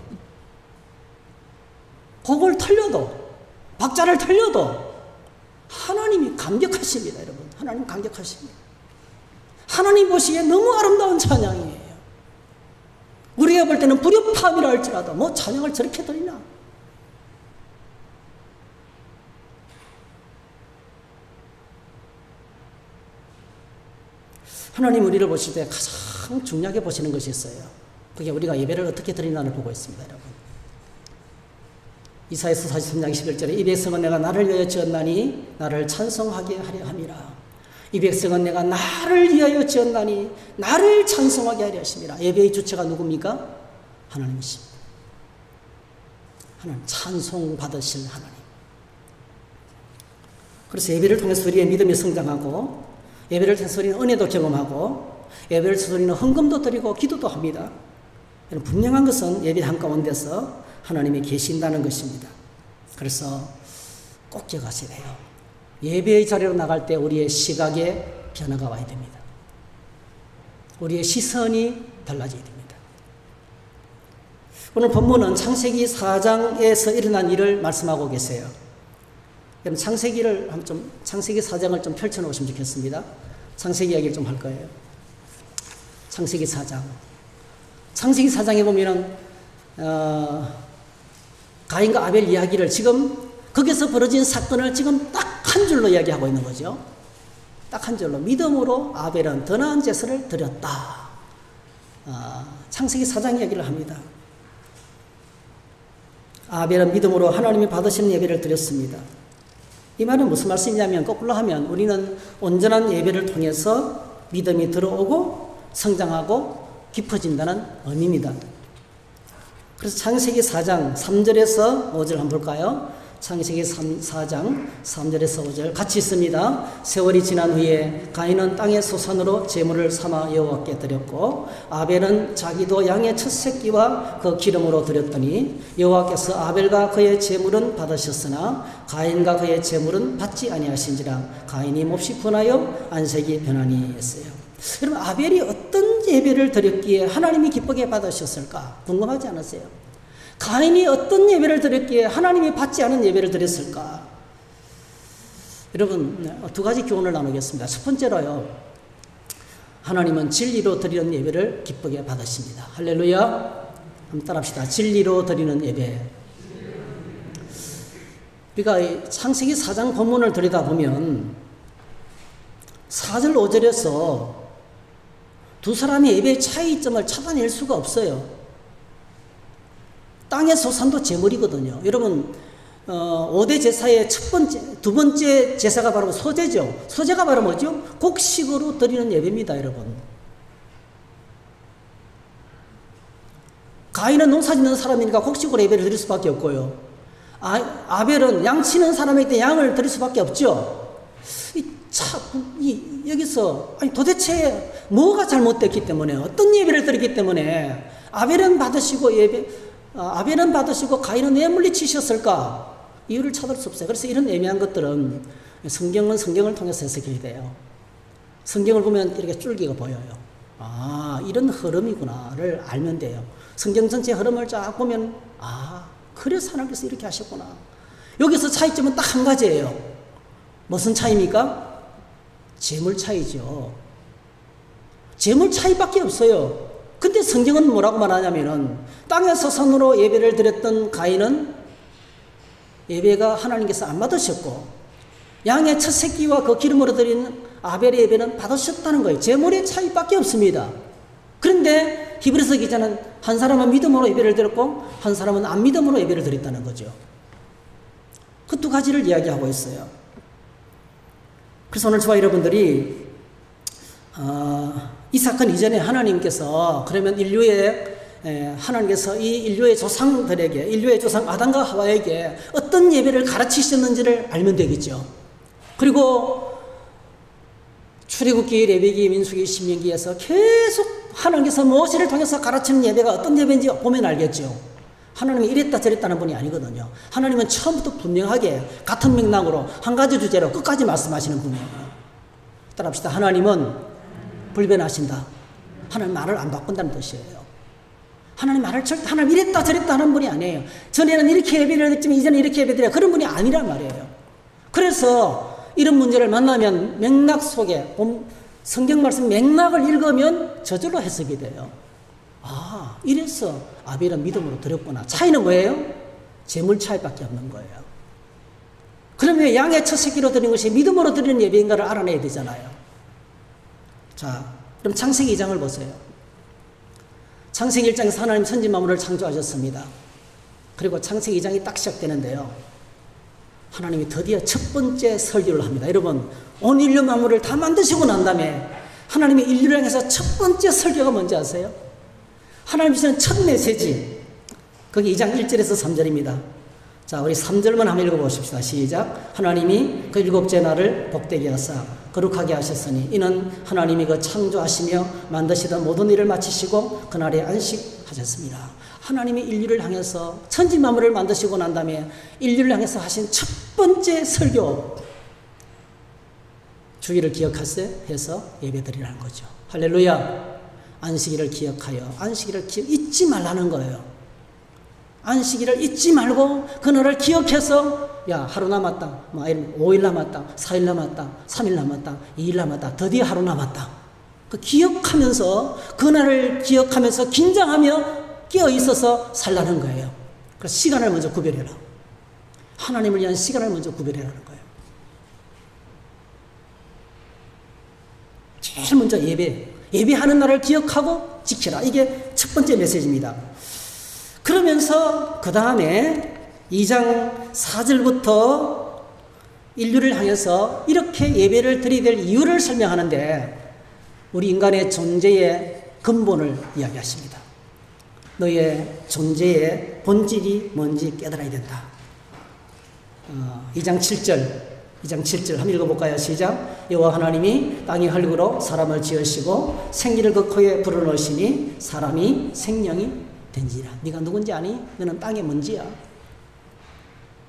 Speaker 2: 곡을 털려도, 박자를 털려도 하나님이 감격하십니다, 여러분. 하나님 감격하십니다. 하나님 보시기에 너무 아름다운 찬양이에요. 우리가 볼 때는 불협화음이라 할지라도 뭐 찬양을 저렇게 드리나. 하나님 우리를 보실 때 가장 중요하게 보시는 것이 있어요. 그게 우리가 예배를 어떻게 드리나를 보고 있습니다, 여러분. 이사야서 43장 11절에 이 백성은 내가 나를 위하여 지었나니 나를 찬송하게 하려 함이라. 이 백성은 내가 나를 위하여 지었나니 나를 찬송하게 하려 하심이라. 예배의 주체가 누굽니까? 하나님이십니다. 하나님, 찬송 받으실 하나님. 그래서 예배를 통해서 우리의 믿음이 성장하고, 예배를 통해서 우리는 은혜도 경험하고, 예배를 통해서 우리는 헌금도 드리고 기도도 합니다. 분명한 것은 예배 한가운데서 하나님이 계신다는 것입니다. 그래서 꼭 기억하셔야 돼요. 예배의 자리로 나갈 때 우리의 시각에 변화가 와야 됩니다. 우리의 시선이 달라져야 됩니다. 오늘 본문은 창세기 4장에서 일어난 일을 말씀하고 계세요. 그럼 창세기 4장을 좀 펼쳐놓으시면 좋겠습니다. 창세기 이야기를 좀 할 거예요. 창세기 4장. 창세기 4장에 보면은 가인과 아벨 이야기를 지금 거기서 벌어진 사건을 지금 딱 한 줄로 이야기하고 있는 거죠. 딱 한 줄로. 믿음으로 아벨은 더 나은 제사를 드렸다. 창세기 4장 이야기를 합니다. 아벨은 믿음으로 하나님이 받으시는 예배를 드렸습니다. 이 말은 무슨 말씀이냐면, 거꾸로 하면 우리는 온전한 예배를 통해서 믿음이 들어오고 성장하고 깊어진다는 의미입니다. 그래서 창세기 4장 3절에서 5절 한번 볼까요? 창세기 4장 3절에서 5절 같이 있습니다. 세월이 지난 후에 가인은 땅의 소산으로 제물을 삼아 여호와께 드렸고 아벨은 자기도 양의 첫 새끼와 그 기름으로 드렸더니 여호와께서 아벨과 그의 제물은 받으셨으나 가인과 그의 제물은 받지 아니하신지라. 가인이 몹시 분하여 안색이 변하니 했어요. 여러분, 아벨이 어떤 예배를 드렸기에 하나님이 기쁘게 받으셨을까? 궁금하지 않으세요? 가인이 어떤 예배를 드렸기에 하나님이 받지 않은 예배를 드렸을까? 여러분, 두 가지 교훈을 나누겠습니다. 첫 번째로요, 하나님은 진리로 드리는 예배를 기쁘게 받으십니다. 할렐루야. 한번 따라합시다. 진리로 드리는 예배. 우리가 창세기 4장 본문을 들여다보면 4절 5절에서 두 사람의 예배의 차이점을 찾아낼 수가 없어요. 땅의 소산도 제물이거든요. 여러분, 5대 제사의 두 번째 제사가 바로 소제죠. 소제가 바로 뭐죠? 곡식으로 드리는 예배입니다, 여러분. 가인은 농사 짓는 사람이니까 곡식으로 예배를 드릴 수밖에 없고요. 아벨은 양 치는 사람에게 양을 드릴 수밖에 없죠. 여기서 도대체 뭐가 잘못됐기 때문에, 어떤 예배를 드리기 때문에 아벨은 받으시고 가인은 왜 물리치셨을까? 이유를 찾을 수 없어요. 그래서 이런 애매한 것들은 성경은 성경을 통해서 해석해야 돼요. 성경을 보면 이렇게 줄기가 보여요. 이런 흐름이구나를 알면 돼요. 성경 전체 흐름을 쫙 보면 그래서 하나님께서 이렇게 하셨구나. 여기서 차이점은 딱 한 가지예요. 무슨 차이입니까? 재물 차이죠. 재물 차이밖에 없어요. 근데 성경은 뭐라고 말하냐면은 땅의 소산으로 예배를 드렸던 가인은 예배가 하나님께서 안 받으셨고 양의 첫 새끼와 그 기름으로 드리는 아벨의 예배는 받으셨다는 거예요. 재물의 차이밖에 없습니다. 그런데 히브리서 기자는 한 사람은 믿음으로 예배를 드렸고 한 사람은 안 믿음으로 예배를 드렸다는 거죠. 그 두 가지를 이야기하고 있어요. 그래서 오늘 저와 여러분들이 이 사건 이전에 하나님께서 그러면 하나님께서 이 인류의 조상들에게, 인류의 조상 아담과 하와에게 어떤 예배를 가르치셨는지를 알면 되겠죠. 그리고 출애굽기, 레위기, 민수기, 신명기에서 계속 하나님께서 모세를 통해서 가르치는 예배가 어떤 예배인지 보면 알겠죠. 하나님이 이랬다 저랬다는 분이 아니거든요. 하나님은 처음부터 분명하게 같은 맥락으로 한 가지 주제로 끝까지 말씀하시는 분이에요. 따라합시다. 하나님은 불변하신다. 하나님 말을 안 바꾼다는 뜻이에요. 하나님 이랬다 저랬다 하는 분이 아니에요. 전에는 이렇게 예배를 했지만 이제는 이렇게 예배드려야 그런 분이 아니란 말이에요. 그래서 이런 문제를 만나면 맥락 속에 성경 말씀 맥락을 읽으면 저절로 해석이 돼요. 아, 이래서 아벨은 믿음으로 드렸구나. 차이는 뭐예요? 재물 차이밖에 없는 거예요. 그러면 양의 첫 새끼로 드린 것이 믿음으로 드리는 예배인가를 알아내야 되잖아요. 자, 그럼 창세기 2장을 보세요. 창세기 1장에서 하나님 천지 만물을 창조하셨습니다. 그리고 창세기 2장이 딱 시작되는데요. 하나님이 드디어 첫 번째 설교를 합니다. 여러분, 온 인류 만물을 다 만드시고 난 다음에 하나님이 인류를 향해서 첫 번째 설교가 뭔지 아세요? 하나님 주시는 첫 메시지. 거기 2장 1절에서 3절입니다. 자, 우리 3절만 한번 읽어보십시다. 시작. 하나님이 그 일곱째 날을 복되게 하사 거룩하게 하셨으니 이는 하나님이 그 창조하시며 만드시던 모든 일을 마치시고 그날에 안식하셨습니다. 하나님이 인류를 향해서 천지 만물을 만드시고 난 다음에 인류를 향해서 하신 첫 번째 설교, 주일을 기억하세요 해서 예배드리라는 거죠. 할렐루야. 안식일을 기억하여 안식일을 잊지 말라는 거예요. 안식일을 잊지 말고 그날을 기억해서 야, 하루 남았다, 5일 남았다, 4일 남았다, 3일 남았다, 2일 남았다, 드디어 하루 남았다. 그 기억하면서 그날을 기억하면서 긴장하며 깨어 있어서 살라는 거예요. 그래서 시간을 먼저 구별해라. 하나님을 위한 시간을 먼저 구별해라는 거예요. 제일 먼저 예배하는 날을 기억하고 지켜라. 이게 첫 번째 메시지입니다. 그러면서 그 다음에 2장 4절부터 인류를 향해서 이렇게 예배를 드려야 될 이유를 설명하는데 우리 인간의 존재의 근본을 이야기하십니다. 너의 존재의 본질이 뭔지 깨달아야 된다. 2장 7절 한번 읽어볼까요? 시작. 여호와 하나님이 땅의 흙으로 사람을 지으시고 생기를 그 코에 불어넣으시니 사람이 생명이 된지라. 네가 누군지 아니? 너는 땅의 먼지야.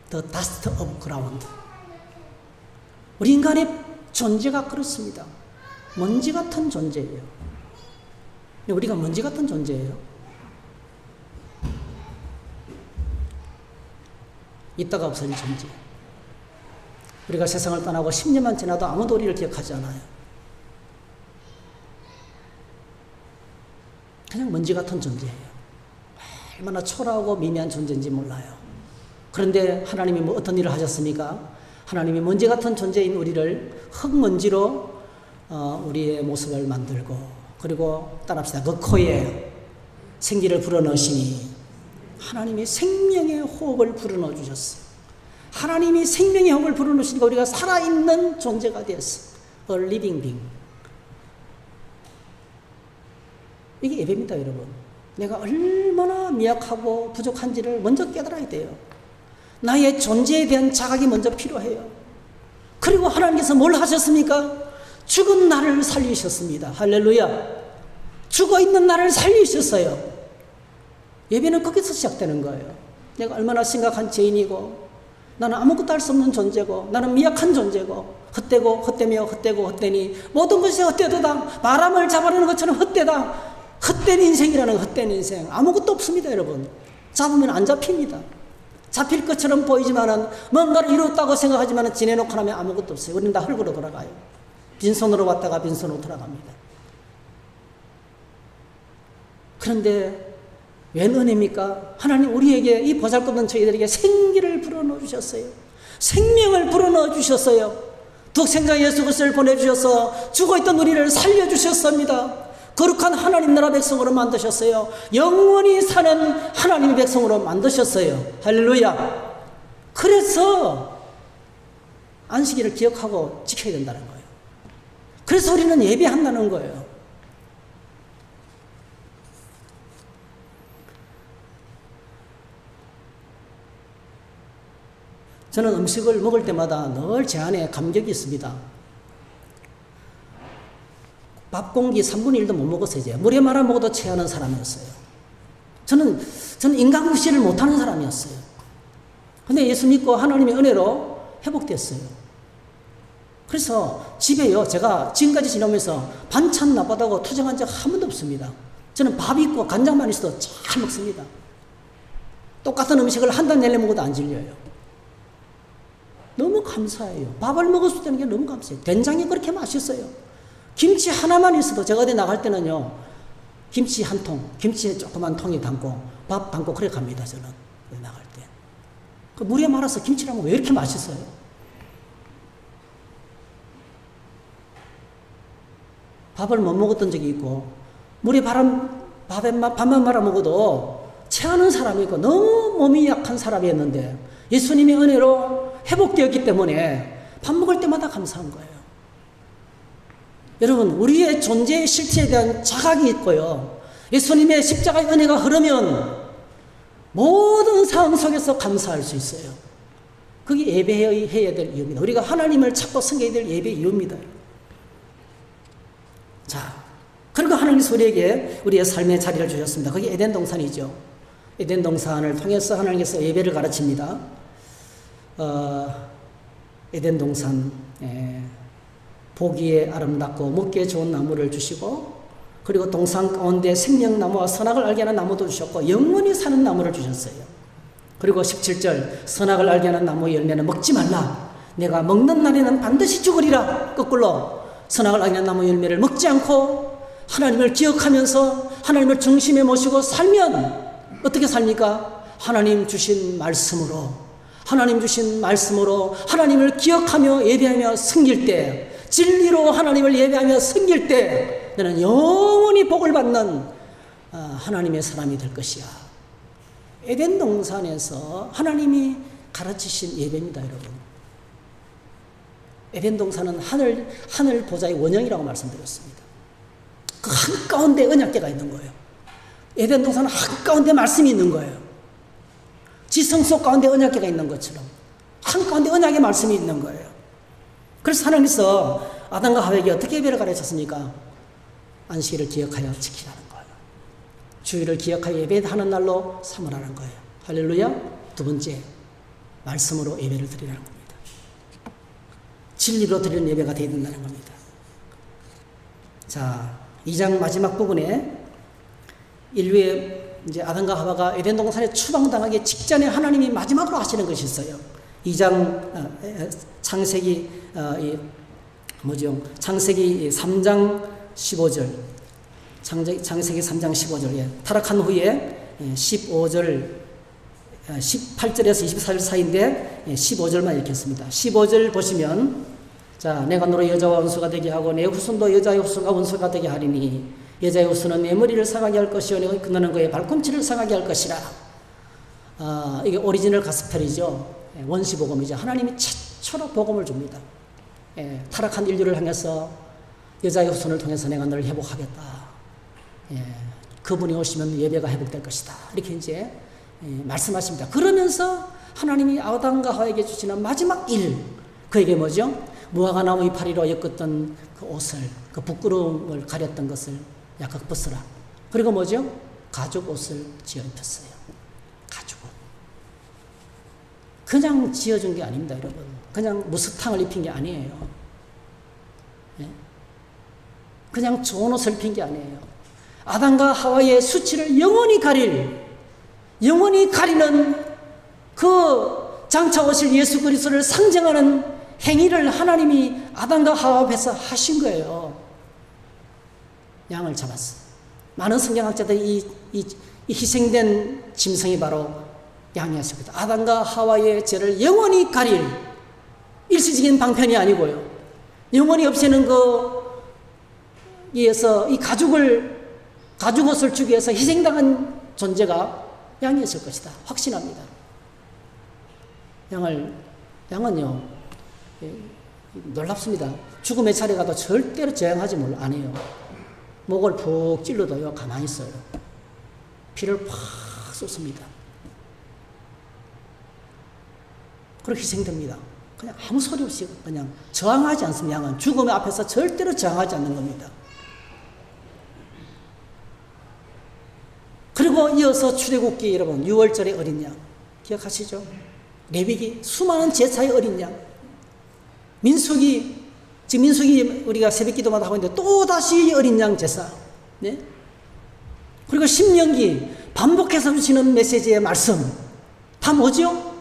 Speaker 2: The dust of ground. 우리 인간의 존재가 그렇습니다. 먼지 같은 존재예요. 우리가 먼지 같은 존재예요. 있다가 없어진 존재. 우리가 세상을 떠나고 10년만 지나도 아무도 우리를 기억하지 않아요. 그냥 먼지 같은 존재예요. 얼마나 초라하고 미미한 존재인지 몰라요. 그런데 하나님이 어떤 일을 하셨습니까? 하나님이 먼지 같은 존재인 우리를 흙먼지로 우리의 모습을 만들고, 그리고 따라합시다. 그 코에 생기를 불어넣으시니 하나님이 생명의 호흡을 불어넣어 주셨어요. 하나님이 생명의 호흡을 불어넣으시니까 우리가 살아있는 존재가 되었어요. A living being. 이게 예배입니다, 여러분. 내가 얼마나 미약하고 부족한지를 먼저 깨달아야 돼요. 나의 존재에 대한 자각이 먼저 필요해요. 그리고 하나님께서 뭘 하셨습니까? 죽은 나를 살리셨습니다. 할렐루야. 죽어있는 나를 살리셨어요. 예배는 거기서 시작되는 거예요. 내가 얼마나 심각한 죄인이고 나는 아무것도 할 수 없는 존재고 나는 미약한 존재고 헛되니 모든 것이 헛되도다. 바람을 잡아내는 것처럼 헛되다. 헛된 인생이라는 헛된 인생. 아무것도 없습니다, 여러분. 잡으면 안 잡힙니다. 잡힐 것처럼 보이지만은 뭔가를 이뤘다고 생각하지만은 지내놓고 나면 아무것도 없어요. 우리는 다 흙으로 돌아가요. 빈손으로 왔다가 빈손으로 돌아갑니다. 그런데 웬 은혜입니까? 하나님 우리에게 이 보잘것없는 저희들에게 생기를 불어넣어 주셨어요. 생명을 불어넣어 주셨어요. 독생자 예수 그리스도를 보내주셔서 죽어있던 우리를 살려주셨습니다. 거룩한 하나님 나라 백성으로 만드셨어요. 영원히 사는 하나님의 백성으로 만드셨어요. 할렐루야. 그래서 안식일을 기억하고 지켜야 된다는 거예요. 그래서 우리는 예배한다는 거예요. 저는 음식을 먹을 때마다 늘 제 안에 감격이 있습니다. 밥 공기 3분의 1도 못 먹었어요. 이제 물에 말아 먹어도 체하는 사람이었어요. 저는 인간급식을 못하는 사람이었어요. 근데 예수 믿고 하나님의 은혜로 회복됐어요. 그래서 집에요, 제가 지금까지 지나면서 반찬 나쁘다고 투정한 적 한 번도 없습니다. 저는 밥 있고 간장만 있어도 잘 먹습니다. 똑같은 음식을 한 달 내내 먹어도 안 질려요. 너무 감사해요. 밥을 먹을 수 있다는 게 너무 감사해요. 된장이 그렇게 맛있어요. 김치 하나만 있어도 제가 어디 나갈 때는요, 김치 한 통, 김치 조그만 통에 담고 밥 담고 그래 갑니다. 저는 나갈 때. 그 물에 말아서 김치라면 왜 이렇게 맛있어요? 밥을 못 먹었던 적이 있고 물에 밥만 말아 먹어도 체하는 사람이 있고 너무 몸이 약한 사람이었는데 예수님의 은혜로 회복되었기 때문에 밥 먹을 때마다 감사한 거예요. 여러분, 우리의 존재의 실체에 대한 자각이 있고요, 예수님의 십자가의 은혜가 흐르면 모든 상황 속에서 감사할 수 있어요. 그게 예배해야 될 이유입니다. 우리가 하나님을 찾고 섬겨야 될 예배의 이유입니다. 자, 그리고 하나님께서 우리에게 우리의 삶의 자리를 주셨습니다. 그게 에덴 동산이죠. 에덴 동산을 통해서 하나님께서 예배를 가르칩니다. 에덴 동산, 보기에 아름답고 먹기에 좋은 나무를 주시고, 그리고 동산 가운데 생명나무와 선악을 알게 하는 나무도 주셨고 영원히 사는 나무를 주셨어요. 그리고 17절, 선악을 알게 하는 나무 열매는 먹지 말라. 내가 먹는 날에는 반드시 죽으리라. 거꾸로 선악을 알게 하는 나무 열매를 먹지 않고 하나님을 기억하면서 하나님을 중심에 모시고 살면 어떻게 삽니까? 하나님 주신 말씀으로, 하나님 주신 말씀으로 하나님을 기억하며 예배하며 섬길 때, 진리로 하나님을 예배하며 섬길 때 너는 영원히 복을 받는 하나님의 사람이 될 것이야. 에덴 동산에서 하나님이 가르치신 예배입니다, 여러분. 에덴 동산은 하늘 보좌의 원형이라고 말씀드렸습니다. 그 한가운데 언약궤가 있는 거예요. 에덴 동산은 한가운데 말씀이 있는 거예요. 지성 속 가운데 언약궤가 있는 것처럼 한가운데 언약의 말씀이 있는 거예요. 그래서 하나님께서 아담과 하와에게 어떻게 예배를 가르쳤습니까? 안식일을 기억하여 지키라는 거예요. 주일을 기억하여 예배하는 날로 삼으라는 거예요. 할렐루야. 두 번째, 말씀으로 예배를 드리라는 겁니다. 진리로 드리는 예배가 되어야 된다는 겁니다. 자, 2장 마지막 부분에 인류의 이제 아담과 하와가 에덴 동산에 추방당하기 직전에 하나님이 마지막으로 하시는 것이 있어요. 2장 창세기 창세기 3장 15절, 창세기 3장 15절, 예. 타락한 후에 15절, 18절에서 24절 사이인데 15절만 읽겠습니다. 15절 보시면, 자, 내가 너로 여자와 원수가 되게 하고 내 후손도 여자의 후손과 원수가 되게 하리니 여자의 후손은 내 머리를 상하게 할 것이요 너는 그의 발꿈치를 상하게 할 것이라. 이게 오리지널 가스펠이죠. 원시복음이죠. 하나님이 최초로 복음을 줍니다. 타락한 인류를 향해서 여자의 후손을 통해서 내가 너를 회복하겠다. 그분이 오시면 예배가 회복될 것이다. 이렇게 이제 말씀하십니다. 그러면서 하나님이 아담과 하와에게 주시는 마지막 일, 그에게 뭐죠? 무화과 나무 이파리로 엮었던 그 옷을, 그 부끄러움을 가렸던 것을 약간 벗으라. 그리고 뭐죠? 가죽 옷을 지어 입혔어요. 가죽 옷. 그냥 지어준 게 아닙니다, 여러분. 그냥 무스탕을 입힌 게 아니에요. 그냥 좋은 옷을 입힌 게 아니에요. 아담과 하와의 수치를 영원히 가리는 그 장차 오실 예수 그리스도를 상징하는 행위를 하나님이 아담과 하와 앞에서 하신 거예요. 양을 잡았어. 많은 성경학자들이 이 희생된 짐승이 바로 양이었습니다. 아담과 하와의 죄를 영원히 가릴 일시적인 방편이 아니고요. 영원히 없애는 위해서 이 가죽옷을 주기 위해서 희생당한 존재가 양이었을 것이다. 확신합니다. 양은요, 놀랍습니다. 죽음의 차례 가도 절대로 저항하지 안 해요. 목을 푹 찔러도요, 가만히 있어요. 피를 팍 쏟습니다. 그렇게 희생됩니다. 그냥 아무 소리 없이 그냥 저항하지 않습니다. 양은 죽음의 앞에서 절대로 저항하지 않는 겁니다. 그리고 이어서 출애굽기, 여러분, 6월절의 어린 양 기억하시죠? 레위기 수많은 제사의 어린 양, 민수기, 지금 민수기 우리가 새벽기도마다 하고 있는데 또다시 어린 양 제사, 네? 그리고 신명기 반복해서 주시는 메시지의 말씀 다 뭐죠?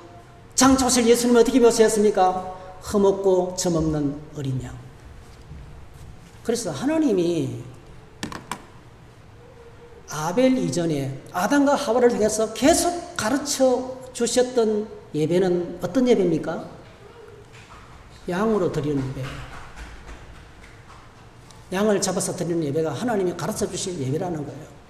Speaker 2: 장차 오실 예수님은 어떻게 묘사했습니까? 흠없고 점없는 어린 양. 그래서 하나님이 아벨 이전에 아담과 하와를 통해서 계속 가르쳐 주셨던 예배는 어떤 예배입니까? 양으로 드리는 예배. 양을 잡아서 드리는 예배가 하나님이 가르쳐 주신 예배라는 거예요.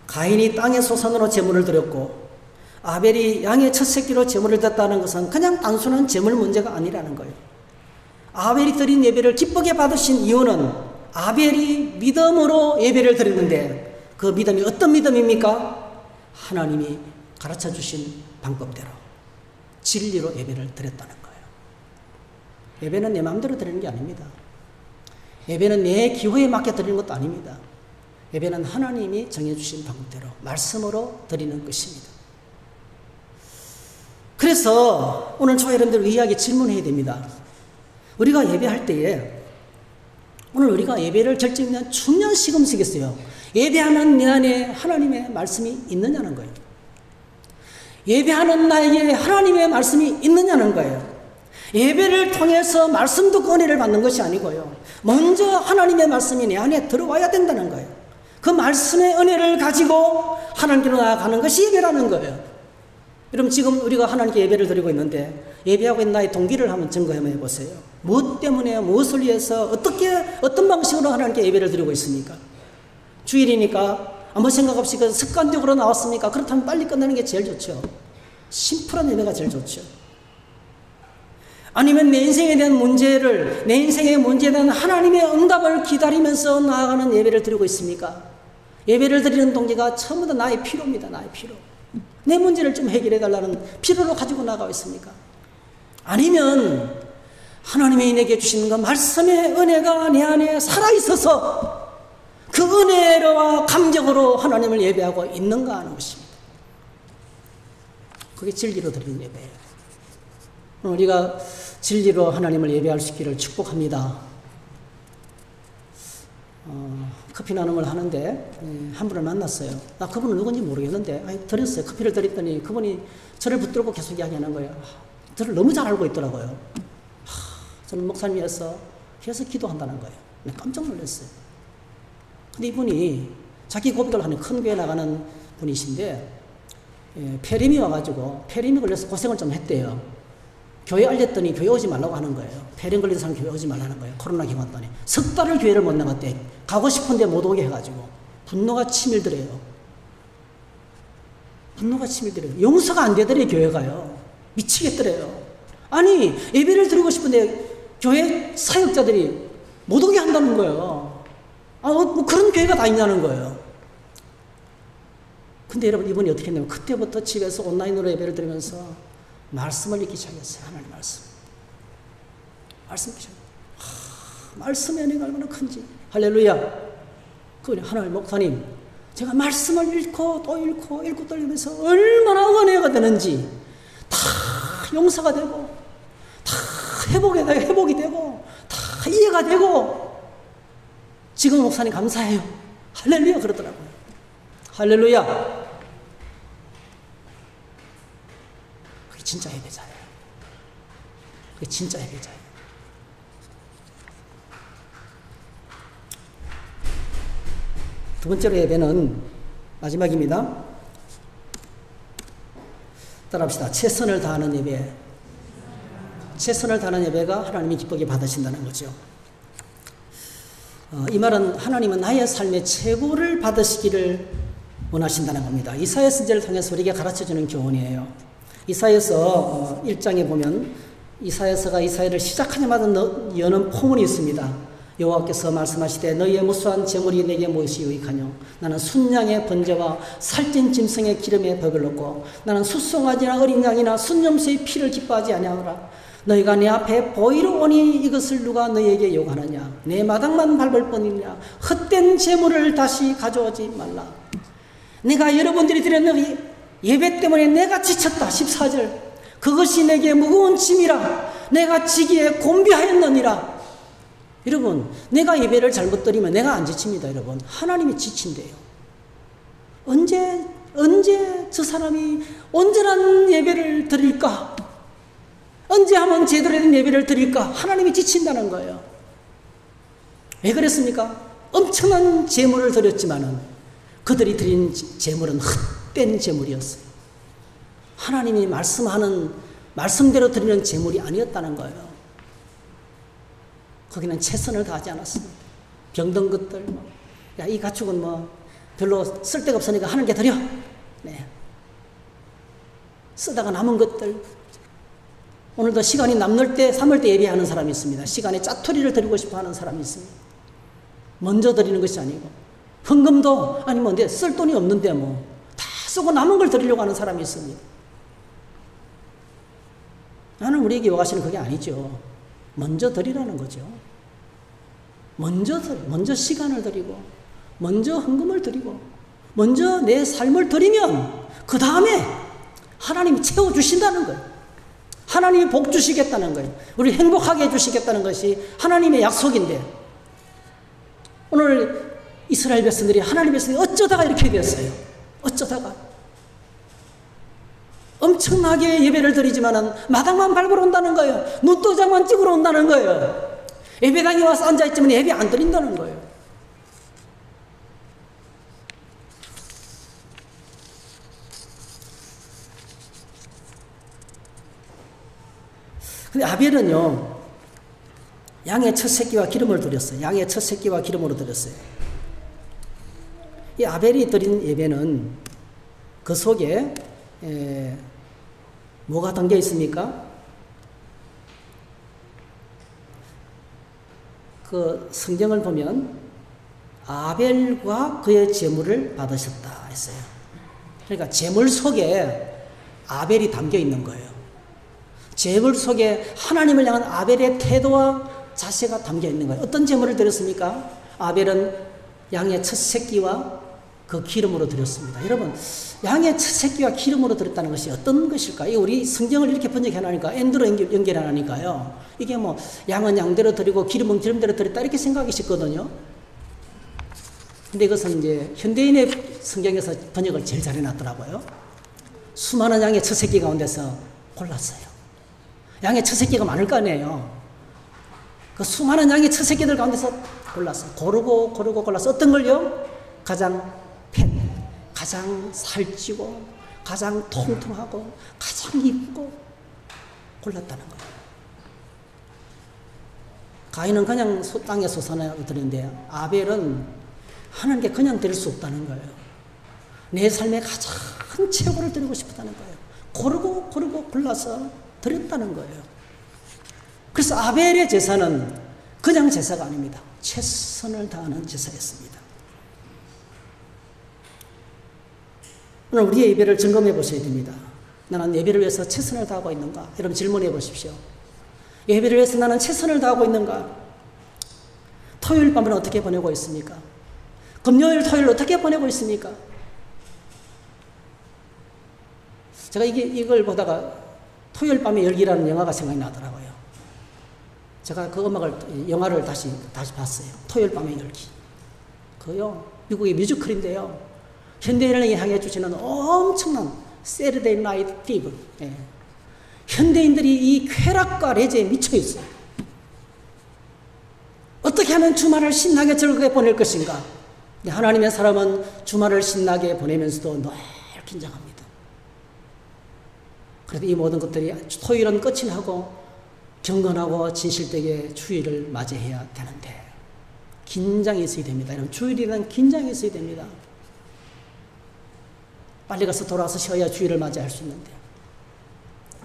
Speaker 2: 가인이 땅의 소산으로 제물을 드렸고 아벨이 양의 첫 새끼로 제물을 드렸다는 것은 그냥 단순한 제물 문제가 아니라는 거예요. 아벨이 드린 예배를 기쁘게 받으신 이유는 아벨이 믿음으로 예배를 드렸는데 그 믿음이 어떤 믿음입니까? 하나님이 가르쳐 주신 방법대로 진리로 예배를 드렸다는 거예요. 예배는 내 마음대로 드리는 게 아닙니다. 예배는 내 기호에 맞게 드리는 것도 아닙니다. 예배는 하나님이 정해주신 방법대로 말씀으로 드리는 것입니다. 그래서 오늘 저와 여러분들 의아하게 질문해야 됩니다. 우리가 예배할 때에 오늘 우리가 예배를 결정하는 중요한 시금석이었어요. 예배하는 내 안에 하나님의 말씀이 있느냐는 거예요. 예배하는 나에게 하나님의 말씀이 있느냐는 거예요. 예배를 통해서 말씀 듣고 은혜를 받는 것이 아니고요. 먼저 하나님의 말씀이 내 안에 들어와야 된다는 거예요. 그 말씀의 은혜를 가지고 하나님께로 나아가는 것이 예배라는 거예요. 여러분 지금 우리가 하나님께 예배를 드리고 있는데 예배하고 있는 나의 동기를 한번 점검해 보세요. 무엇 때문에 무엇을 위해서 어떤 방식으로 하나님께 예배를 드리고 있습니까? 주일이니까 아무 생각 없이 그 습관적으로 나왔습니까? 그렇다면 빨리 끝내는 게 제일 좋죠. 심플한 예배가 제일 좋죠. 아니면 내 인생에 대한 문제를 내 인생의 문제에 대한 하나님의 응답을 기다리면서 나아가는 예배를 드리고 있습니까? 예배를 드리는 동기가 전부 다 나의 필요입니다. 나의 필요. 내 문제를 좀 해결해 달라는 필요로 가지고 나가고 있습니까? 아니면 하나님이 내게 주시는 그 말씀의 은혜가 내 안에 살아있어서 그 은혜와 감격으로 하나님을 예배하고 있는가 하는 것입니다. 그게 진리로 드리는 예배예요. 우리가 진리로 하나님을 예배할 수 있기를 축복합니다. 커피 나눔을 하는데 한 분을 만났어요. 나 그분은 누군지 모르겠는데 드렸어요. 커피를 드렸더니 그분이 저를 붙들고 계속 이야기하는 거예요. 저를 너무 잘 알고 있더라고요. 저는 목사님이어서 계속 기도한다는 거예요. 깜짝 놀랐어요. 근데 이분이 자기 고백을 하는 큰 교회 나가는 분이신데 폐렴이 와가지고 폐렴이 걸려서 고생을 좀 했대요. 교회 알렸더니 교회 오지 말라고 하는 거예요. 폐렴 걸린 사람 교회 오지 말라는 거예요. 코로나 기간 동안에. 석 달을 교회를 못 나갔대. 가고 싶은데 못 오게 해가지고. 분노가 치밀더래요. 분노가 치밀더래요. 용서가 안 되더래요, 교회가요. 미치겠더래요. 아니, 예배를 드리고 싶은데 교회 사역자들이 못 오게 한다는 거예요. 뭐 그런 교회가 다 있냐는 거예요. 근데 여러분, 이분이 어떻게 했냐면 그때부터 집에서 온라인으로 예배를 드리면서 말씀을 읽기 시작했어요. 하나님 말씀. 말씀 읽기 시작했어요. 말씀의 은혜가 얼마나 큰지. 할렐루야. 그분이 하나님 목사님, 제가 말씀을 읽고 또 읽고 떨리면서 얼마나 은혜가 되는지 다 용서가 되고 다 회복이 되고 다 이해가 되고 지금 목사님 감사해요. 할렐루야 그러더라고요. 할렐루야. 그게 진짜 예배자예요. 그게 진짜 예배자예요. 두 번째로 예배는 마지막입니다. 따라합시다. 최선을 다하는 예배. 최선을 다하는 예배가 하나님이 기쁘게 받으신다는 거죠. 이 말은 하나님은 나의 삶의 최고를 받으시기를 원하신다는 겁니다. 이사야 선지자를 통해서 우리에게 가르쳐주는 교훈이에요. 이사야서 1장에 보면 이사야서가 이사야를 시작하자마자 여는 포문이 있습니다. 여호와께서 말씀하시되 너희의 무수한 재물이 내게 무엇이 유익하뇨? 나는 순양의 번제와 살찐 짐승의 기름에 덕을 넣고 나는 숫송아지나 어린 양이나 순염소의 피를 기뻐하지 아니하노라. 너희가 내 앞에 보이러 오니 이것을 누가 너희에게 요구하느냐? 내 마당만 밟을 뿐이냐? 헛된 재물을 다시 가져오지 말라. 내가 여러분들이 드렸는 예배 때문에 내가 지쳤다. 14절. 그것이 내게 무거운 짐이라 내가 지기에 곤비하였느니라. 여러분, 내가 예배를 잘못 드리면 내가 안 지칩니다. 여러분, 하나님이 지친대요. 언제 저 사람이 온전한 예배를 드릴까? 언제 하면 제대로 된 예배를 드릴까? 하나님이 지친다는 거예요. 왜 그랬습니까? 엄청난 제물을 드렸지만은 그들이 드린 제물은 헛된 제물이었어요. 하나님이 말씀하는 말씀대로 드리는 제물이 아니었다는 거예요. 거기는 최선을 다하지 않았습니다. 병든 것들, 야, 이 가축은 뭐 별로 쓸데가 없으니까 하나님께 드려. 네. 쓰다가 남은 것들. 오늘도 시간이 남을 때, 삼을 때 예배하는 사람이 있습니다. 시간에 짜투리를 드리고 싶어 하는 사람이 있습니다. 먼저 드리는 것이 아니고, 헌금도, 아니 뭐, 쓸 돈이 없는데 뭐, 다 쓰고 남은 걸 드리려고 하는 사람이 있습니다. 나는 우리에게 요구하시는 그게 아니죠. 먼저 드리라는 거죠. 먼저 시간을 드리고, 먼저 헌금을 드리고, 먼저 내 삶을 드리면, 그 다음에 하나님이 채워주신다는 거예요. 하나님이 복 주시겠다는 거예요. 우리 행복하게 해주시겠다는 것이 하나님의 약속인데, 오늘 이스라엘 백성들이 하나님 백성이 어쩌다가 이렇게 됐어요. 어쩌다가. 엄청나게 예배를 드리지만은 마당만 밟으러 온다는 거예요. 눈도장만 찍으러 온다는 거예요. 예배당에 와서 앉아있지만 예배 안 드린다는 거예요. 근데 아벨은요, 양의 첫 새끼와 기름을 드렸어요. 양의 첫 새끼와 기름으로 드렸어요. 이 아벨이 드린 예배는 그 속에 뭐가 담겨 있습니까? 그 성경을 보면 아벨과 그의 제물을 받으셨다 했어요. 그러니까 제물 속에 아벨이 담겨 있는 거예요. 제물 속에 하나님을 향한 아벨의 태도와 자세가 담겨 있는 거예요. 어떤 제물을 드렸습니까? 아벨은 양의 첫 새끼와 그 기름으로 드렸습니다. 여러분, 양의 첫 새끼와 기름으로 드렸다는 것이 어떤 것일까요? 우리 성경을 이렇게 번역해 놔니까 엔드로 연결해 놔니까요. 이게 뭐 양은 양대로 드리고 기름은 기름대로 드렸다 이렇게 생각이 쉽거든요. 근데 이것은 이제 현대인의 성경에서 번역을 제일 잘해 놨더라고요. 수많은 양의 첫 새끼 가운데서 골랐어요. 양의 첫 새끼가 많을 거 아니에요. 그 수많은 양의 첫 새끼들 가운데서 골랐어요. 고르고 골라서 어떤 걸요? 가장 가장 살찌고 가장 통통하고 가장 이쁘고 골랐다는 거예요. 가인은 그냥 땅에 솟아나고 드리는데 아벨은 하나님께 그냥 드릴 수 없다는 거예요. 내 삶의 가장 최고를 드리고 싶다는 거예요. 고르고 골라서 드렸다는 거예요. 그래서 아벨의 제사는 그냥 제사가 아닙니다. 최선을 다하는 제사였습니다. 오늘 우리의 예배를 점검해 보셔야 됩니다. 나는 예배를 위해서 최선을 다하고 있는가? 여러분 질문해 보십시오. 예배를 위해서 나는 최선을 다하고 있는가? 토요일 밤은 어떻게 보내고 있습니까? 금요일, 토요일 어떻게 보내고 있습니까? 제가 이걸 보다가 토요일 밤의 열기라는 영화가 생각이 나더라고요. 제가 그 영화를 다시 봤어요. 토요일 밤의 열기. 그요, 미국의 뮤지컬인데요. 현대인을 향해 주시는 엄청난 Saturday Night Fever. 예. 현대인들이 이 쾌락과 레저에 미쳐 있어요. 어떻게 하면 주말을 신나게 즐겁게 보낼 것인가? 하나님의 사람은 주말을 신나게 보내면서도 늘 긴장합니다. 그래도 이 모든 것들이 토요일은 끝이 나고 경건하고 진실되게 주일을 맞이해야 되는데 긴장이 있어야 됩니다. 여러분, 주일이란 긴장이 있어야 됩니다. 빨리 가서 돌아와서 쉬어야 주일을 맞이할 수 있는데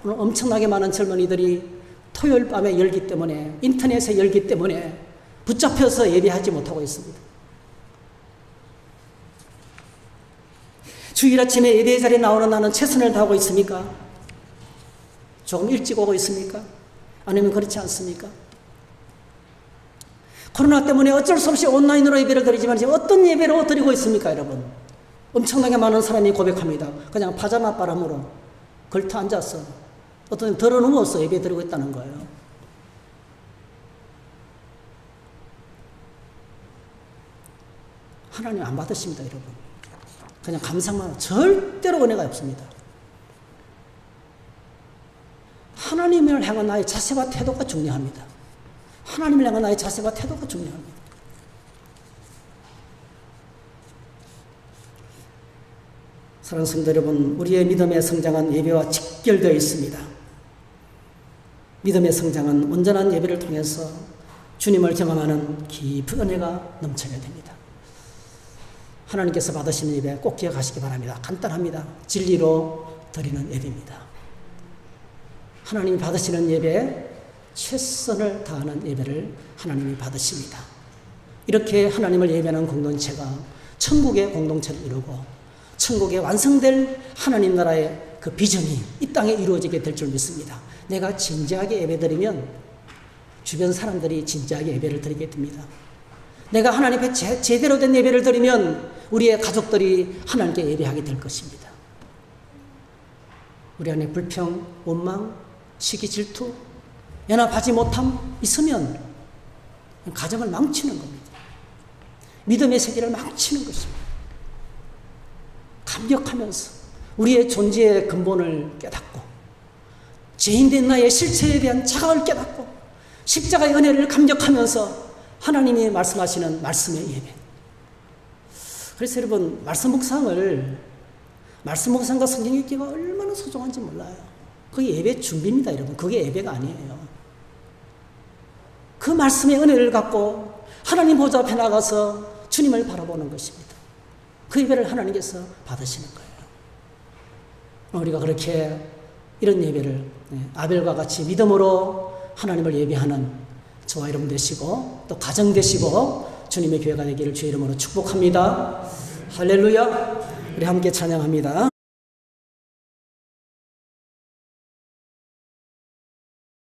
Speaker 2: 오늘 엄청나게 많은 젊은이들이 토요일 밤에 열기 때문에 인터넷에 열기 때문에 붙잡혀서 예배하지 못하고 있습니다. 주일 아침에 예배 자리에 나오는 나는 최선을 다하고 있습니까? 조금 일찍 오고 있습니까? 아니면 그렇지 않습니까? 코로나 때문에 어쩔 수 없이 온라인으로 예배를 드리지만 지금 어떤 예배로 드리고 있습니까, 여러분? 엄청나게 많은 사람이 고백합니다. 그냥 파자마 바람으로 걸터 앉아서 어떤 덜어 누워서 예배 드리고 있다는 거예요. 하나님 안 받으십니다, 여러분. 그냥 감상만 하고 절대로 은혜가 없습니다. 하나님을 향한 나의 자세와 태도가 중요합니다. 하나님을 향한 나의 자세와 태도가 중요합니다. 사랑하는 성도 여러분, 우리의 믿음의 성장은 예배와 직결되어 있습니다. 믿음의 성장은 온전한 예배를 통해서 주님을 경험하는 깊은 은혜가 넘쳐야 됩니다. 하나님께서 받으시는 예배 꼭 기억하시기 바랍니다. 간단합니다. 진리로 드리는 예배입니다. 하나님이 받으시는 예배, 최선을 다하는 예배를 하나님이 받으십니다. 이렇게 하나님을 예배하는 공동체가 천국의 공동체를 이루고 천국에 완성될 하나님 나라의 그 비전이 이 땅에 이루어지게 될 줄 믿습니다. 내가 진지하게 예배드리면 주변 사람들이 진지하게 예배를 드리게 됩니다. 내가 하나님 앞에 제대로 된 예배를 드리면 우리의 가족들이 하나님께 예배하게 될 것입니다. 우리 안에 불평, 원망, 시기, 질투, 연합하지 못함 있으면 가정을 망치는 겁니다. 믿음의 세계를 망치는 것입니다. 감격하면서 우리의 존재의 근본을 깨닫고 죄인된 나의 실체에 대한 자각을 깨닫고 십자가의 은혜를 감격하면서 하나님이 말씀하시는 말씀의 예배. 그래서 여러분, 말씀 묵상과 성경 읽기가 얼마나 소중한지 몰라요. 그게 예배 준비입니다, 여러분. 그게 예배가 아니에요. 그 말씀의 은혜를 갖고 하나님 보좌 앞에 나가서 주님을 바라보는 것입니다. 그 예배를 하나님께서 받으시는 거예요. 우리가 그렇게 이런 예배를 아벨과 같이 믿음으로 하나님을 예배하는 저와 여러분 되시고 또 가정 되시고 주님의 교회가 되기를 주의 이름으로 축복합니다. 할렐루야. 우리 함께 찬양합니다.